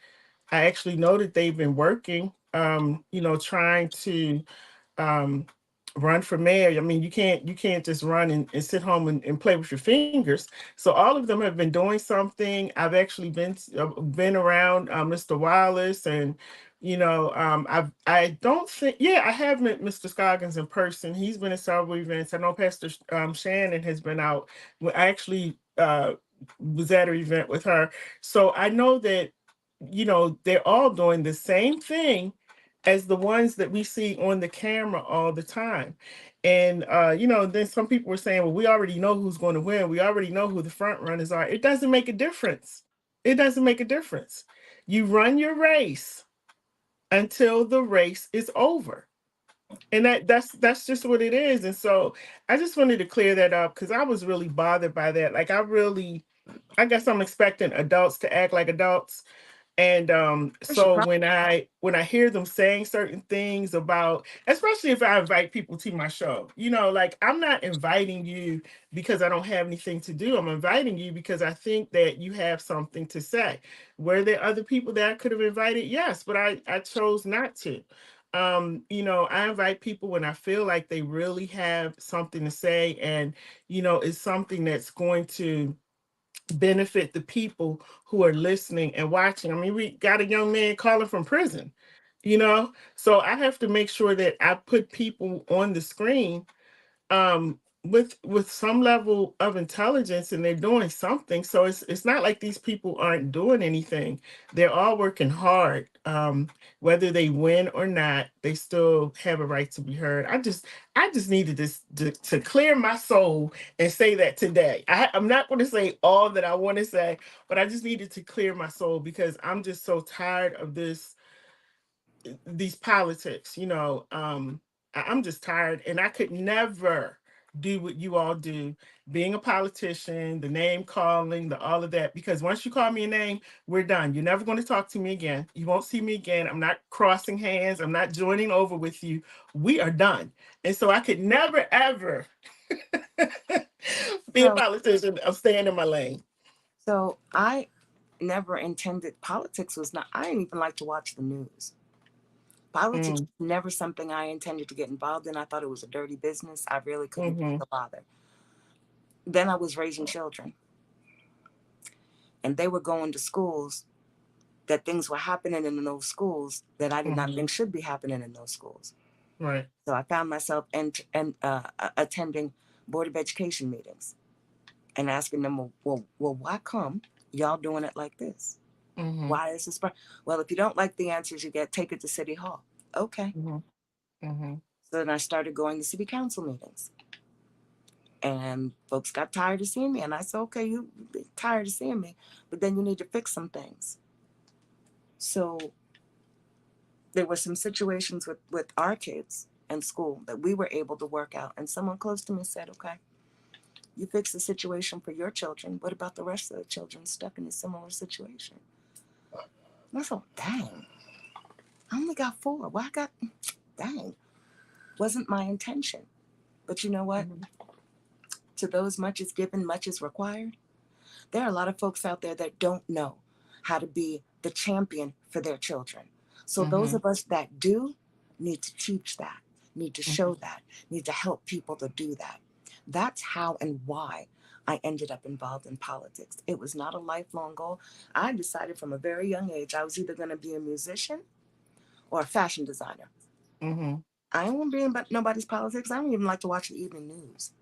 I actually know that they've been working, trying to um, run for mayor. I mean, you can't just run and sit home and play with your fingers. So all of them have been doing something. I've actually been around Mr. Wallace, and I don't think, yeah, I have met Mr. Scoggins in person. He's been at several events. I know Pastor Shannon has been out. I actually was at an event with her, so I know that they're all doing the same thing as the ones that we see on the camera all the time. And then some people were saying, well, we already know who's going to win. We already know who the front runners are. It doesn't make a difference. It doesn't make a difference. You run your race until the race is over. And that's just what it is. And so I just wanted to clear that up because I was really bothered by that. Like I guess I'm expecting adults to act like adults, and so when I hear them saying certain things about, especially if I invite people to my show, like, I'm not inviting you because I don't have anything to do. I'm inviting you because I think that you have something to say. Were there other people that I could have invited? Yes, but I chose not to. I invite people when I feel like they really have something to say, and it's something that's going to benefit the people who are listening and watching. I mean, we got a young man calling from prison. So I have to make sure that I put people on the screen with some level of intelligence, and they're doing something. So it's not like these people aren't doing anything. They're all working hard. Whether they win or not, they still have a right to be heard. I just needed this to clear my soul and say that today. I'm not going to say all that I want to say, but I just needed to clear my soul because I'm just so tired of these politics. I'm just tired, and I could never do what you all do, being a politician, the name calling, the all of that, because once you call me a name, we're done. You're never going to talk to me again. You won't see me again. I'm not crossing hands. I'm not joining over with you. We are done. And so I could never ever be a So, politician. I'm staying in my lane. so I never intended politics was not. I didn't even like to watch the news. Politics Mm, was never something I intended to get involved in. I thought it was a dirty business. I really couldn't be mm-hmm, bothered. Then I was raising children, and they were going to schools that things were happening in those schools that I did not mm-hmm. think should be happening in those schools. Right. So I found myself attending Board of Education meetings and asking them, well, why come y'all doing it like this? Mm-hmm, Why is this? Well, if you don't like the answers you get, take it to City Hall. Okay. mm-hmm, mm-hmm, So then I started going to City Council meetings. And folks got tired of seeing me. And I said, okay, you tired of seeing me, but then you need to fix some things. So there were some situations with our kids in school that we were able to work out. And someone close to me said, okay, you fix the situation for your children. What about the rest of the children stuck in a similar situation? And I thought, dang, I only got four. Well, dang, wasn't my intention. But you know what? mm-hmm, To those much is given, much is required. There are a lot of folks out there that don't know how to be the champion for their children. So those mm-hmm, of us that do need to teach that, need to mm-hmm, show that, need to help people to do that. That's how and why I ended up involved in politics. It was not a lifelong goal. I decided from a very young age I was either going to be a musician or a fashion designer. mm-hmm, I don't want to be in nobody's politics. I don't even like to watch the evening news.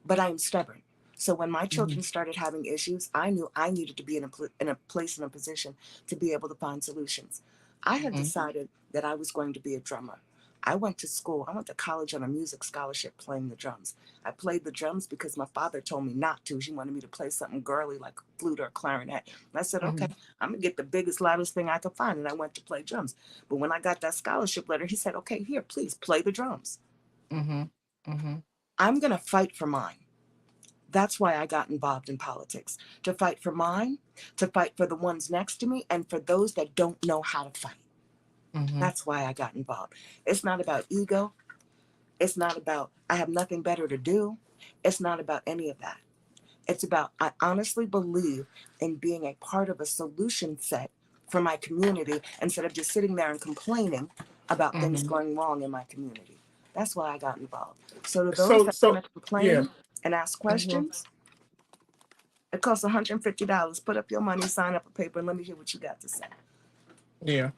But I'm stubborn. So when my mm-hmm, children started having issues, I knew I needed to be in a place in a position to be able to find solutions. I had mm-hmm, decided that I was going to be a drummer. I went to college on a music scholarship playing the drums. I played the drums because my father told me not to. He wanted me to play something girly like flute or clarinet. And I said, okay, I'm going to get the biggest, loudest thing I could find. And I went to play drums. But when I got that scholarship letter, he said, okay, here, please play the drums. Mm-hmm. Mm-hmm. I'm going to fight for mine. That's why I got involved in politics, to fight for mine, to fight for the ones next to me, and for those that don't know how to fight. Mm-hmm. That's why I got involved. It's not about ego. It's not about I have nothing better to do. It's not about any of that. It's about I honestly believe in being a part of a solution set for my community instead of just sitting there and complaining about things Mm-hmm. going wrong in my community. That's why I got involved. So to those So, that want to yeah. complain and ask Mm-hmm. questions, it costs $150. Put up your money, sign up a paper, and let me hear what you got to say. Yeah.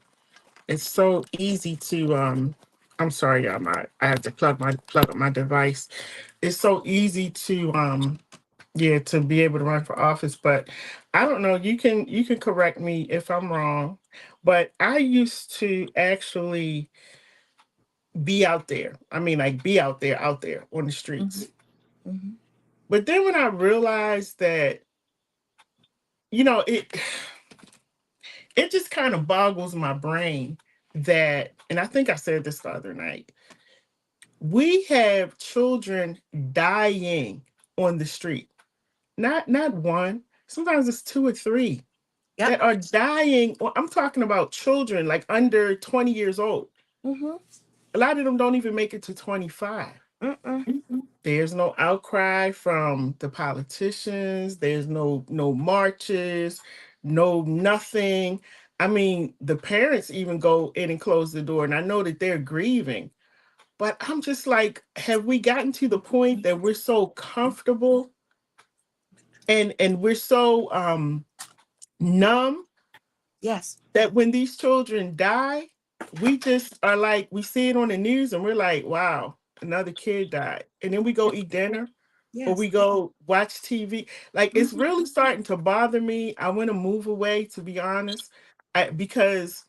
It's so easy to I'm sorry, y'all. I have to plug up my device. It's so easy to yeah, to be able to run for office, but I don't know, you can correct me if I'm wrong, but I used to actually be out there. I mean, like be out there on the Mm-hmm. streets. Mm-hmm. But then when I realized that, you know, it just kind of boggles my brain that, and I think I said this the other night, we have children dying on the street. Not one, sometimes it's two or three Yep. that are dying. I'm talking about children like under 20 years old. Mm-hmm. A lot of them don't even make it to 25. Mm-mm. There's no outcry from the politicians. There's no marches, no nothing. I mean, the parents even go in and close the door, and I know that they're grieving. But I'm just like, have we gotten to the point that we're so comfortable and we're so numb Yes. that when these children die, we just are like, we see it on the news and we're like, wow, another kid died. And then we go eat dinner or Yes. we go watch TV. Like it's Mm-hmm. really starting to bother me. I want to move away, to be honest, because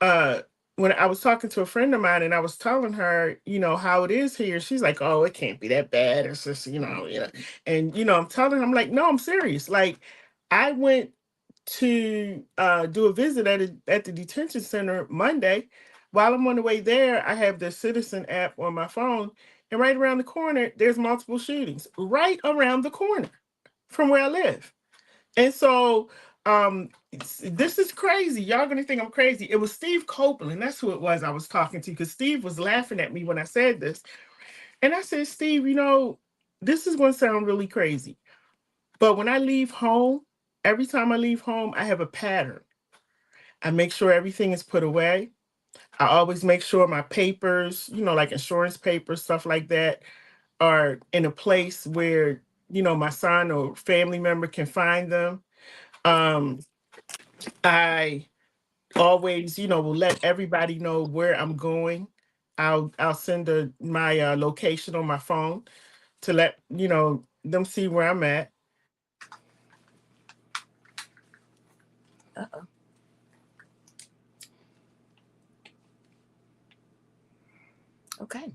uh, when I was talking to a friend of mine and I was telling her, you know, how it is here, she's like, oh, it can't be that bad. It's just, and I'm telling her, I'm like, no, I'm serious. Like, I went to do a visit at the detention center Monday. While I'm on the way there, I have the Citizen app on my phone, and right around the corner, there's multiple shootings right around the corner from where I live. And so this is crazy. Y'all gonna think I'm crazy. It was Steve Copeland. That's who it was I was talking to, because Steve was laughing at me when I said this. And I said, Steve, this is gonna sound really crazy. But when I leave home, every time I leave home, I have a pattern. I make sure everything is put away. I always make sure my papers, like insurance papers, stuff like that, are in a place where, my son or family member can find them. Um, I always, will let everybody know where I'm going. I'll send my location on my phone to let them see where I'm at. Uh-oh. Okay.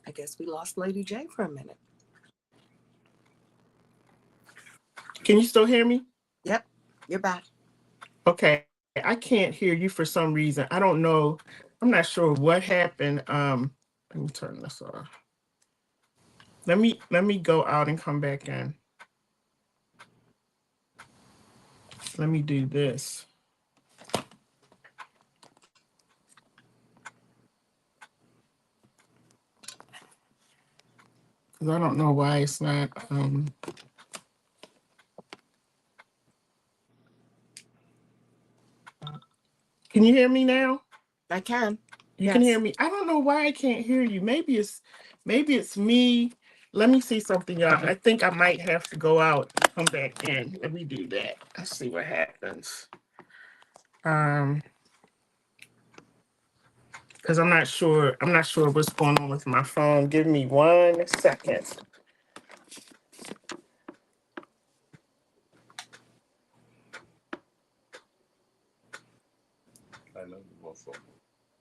I guess we lost Lady J for a minute. Can you still hear me? Yep. You're back. Okay, I can't hear you for some reason. I don't know. I'm not sure what happened. Let me turn this off. Let me go out and come back in. Let me do this. Because I don't know why it's not. Can you hear me now? I can. You can hear Yes. me. I don't know why I can't hear you. Maybe it's me. Let me see something, y'all. I think I might have to go out and come back in. Let me do that. Let's see what happens. Um, because I'm not sure what's going on with my phone. Give me 1 second.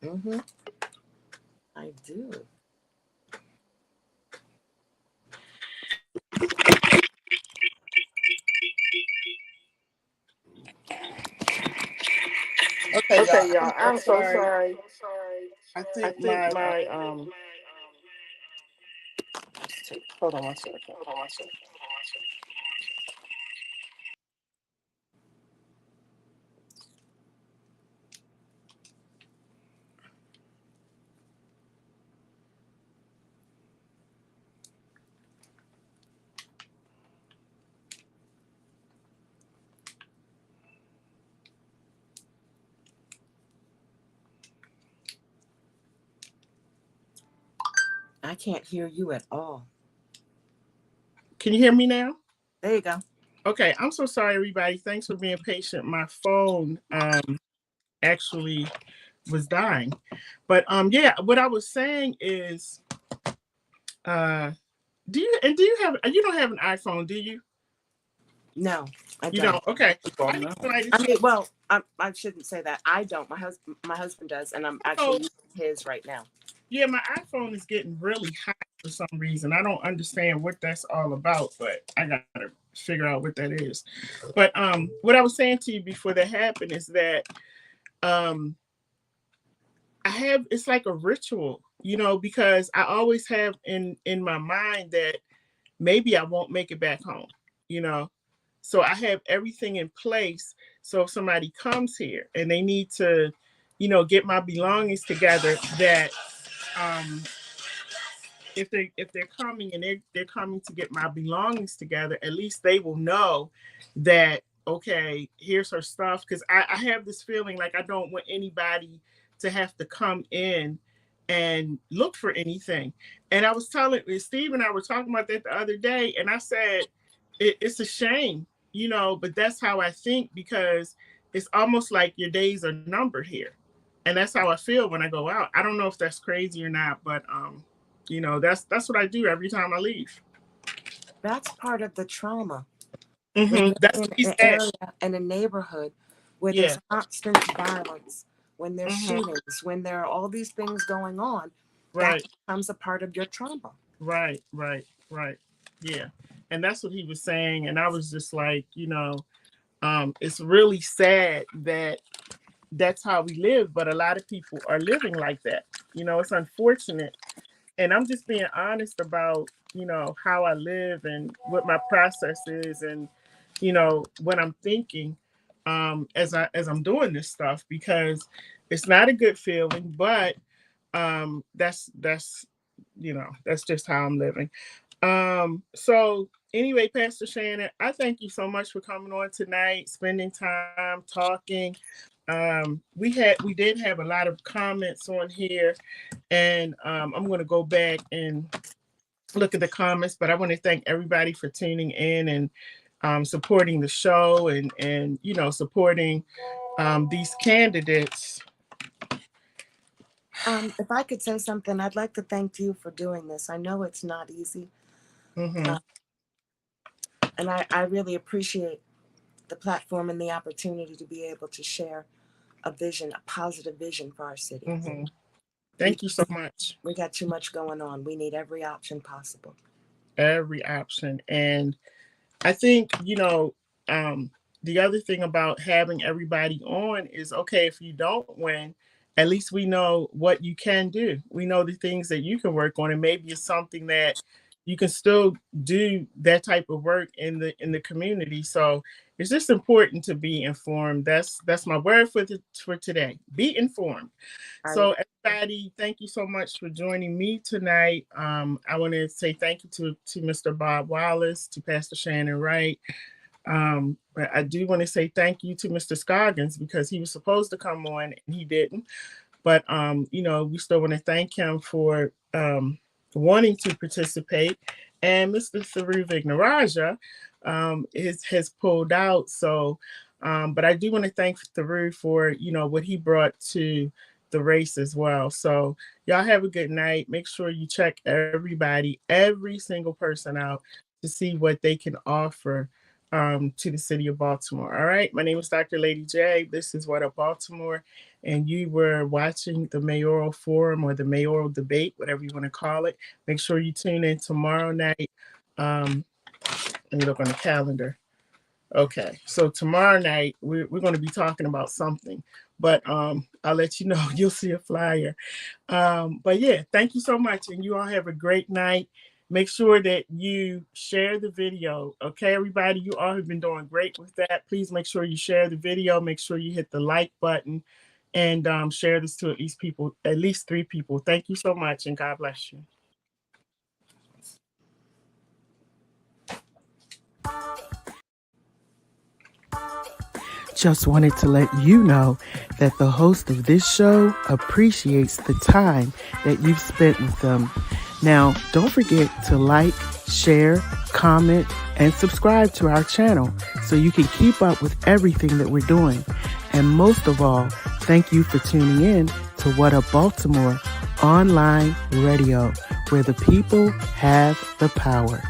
Mm-hmm. I do. Okay, y'all. Okay, I'm y'all. so I'm so sorry. sorry. I I think think my my hold on one second. I can't hear you at all. Can you hear me now? There you go. Okay, I'm so sorry, everybody. Thanks for being patient. My phone actually was dying. But yeah, what I was saying is uh do you have you don't have an iPhone, do you? No, I You don't. don't. Okay. Well, I need no. somebody to I say, mean, well, I shouldn't say that. I don't. My husband does, and I'm oh actually using his right now. yeah, my iPhone is getting really hot for some reason. I don't understand what that's all about, but I gotta figure out what that is. But what I was saying to you before that happened is that um I have it's like a ritual, because I always have in my mind that maybe I won't make it back home, you know. So I have everything in place. So if somebody comes here and they need to, get my belongings together, that um if they're coming and they're coming to get my belongings together, at least they will know that okay, here's her stuff. Because I have this feeling like I don't want anybody to have to come in and look for anything. And I was telling Steve and I were talking about that the other day, and I said it's a shame, but that's how I think because it's almost like your days are numbered here. And that's how I feel when I go out. I don't know if that's crazy or not, but that's what I do every time I leave. That's part of the trauma when That's you're what in he an said. area, in a neighborhood where Yeah. there's constant violence, when there's hmm shootings, when there are all these things going on. That Right. becomes a part of your trauma. Right. Right. Right. Yeah. And that's what he was saying. And I was just like, it's really sad that that's how we live, but a lot of people are living like that. It's unfortunate. And I'm just being honest about, how I live and what my process is and, what I'm thinking as I'm doing this stuff because it's not a good feeling, but that's just how I'm living. So anyway, Pastor Shannon, I thank you so much for coming on tonight, spending time talking. We did have a lot of comments on here, and I'm going to go back and look at the comments. But I want to thank everybody for tuning in and supporting the show and supporting these candidates. If I could say something, I'd like to thank you for doing this. I know it's not easy, Mm-hmm, and I really appreciate the platform and the opportunity to be able to share a vision, a positive vision for our city. mm-hmm. We Thank you so much. we got too much going on. We need every option possible. Every option. And I think, the other thing about having everybody on is okay, if you don't win, at least we know what you can do. We know the things that you can work on, and maybe it's something that you can still do that type of work in the community. So it's just important to be informed. That's my word for today. Be informed. I So everybody, thank you so much for joining me tonight. I want to say thank you to Mr. Bob Wallace, to Pastor Shannon Wright. But I do want to say thank you to Mr. Scoggins because he was supposed to come on and he didn't. But we still want to thank him for wanting to participate. And Mr. Saru Vignaraja has pulled out. So, but I do want to thank Saru for what he brought to the race as well. So y'all have a good night. Make sure you check every single person out to see what they can offer to the city of Baltimore. All right. My name is Dr. LadyJ. This is What Up Baltimore. And you were watching the mayoral forum or the mayoral debate, whatever you want to call it. Make sure you tune in tomorrow night. Let me look on the calendar. Okay. So tomorrow night, we're going to be talking about something. But I'll let you know. You'll see a flyer. But yeah, thank you so much. And you all have a great night. Make sure that you share the video. Okay, everybody, you all have been doing great with that. Please make sure you share the video. Make sure you hit the like button and share this to at least 3 people. Thank you so much, and God bless you. Just wanted to let you know that the host of this show appreciates the time that you've spent with them. Now, don't forget to like, share, comment, and subscribe to our channel so you can keep up with everything that we're doing. And most of all, thank you for tuning in to What Up Baltimore online radio, where the people have the power.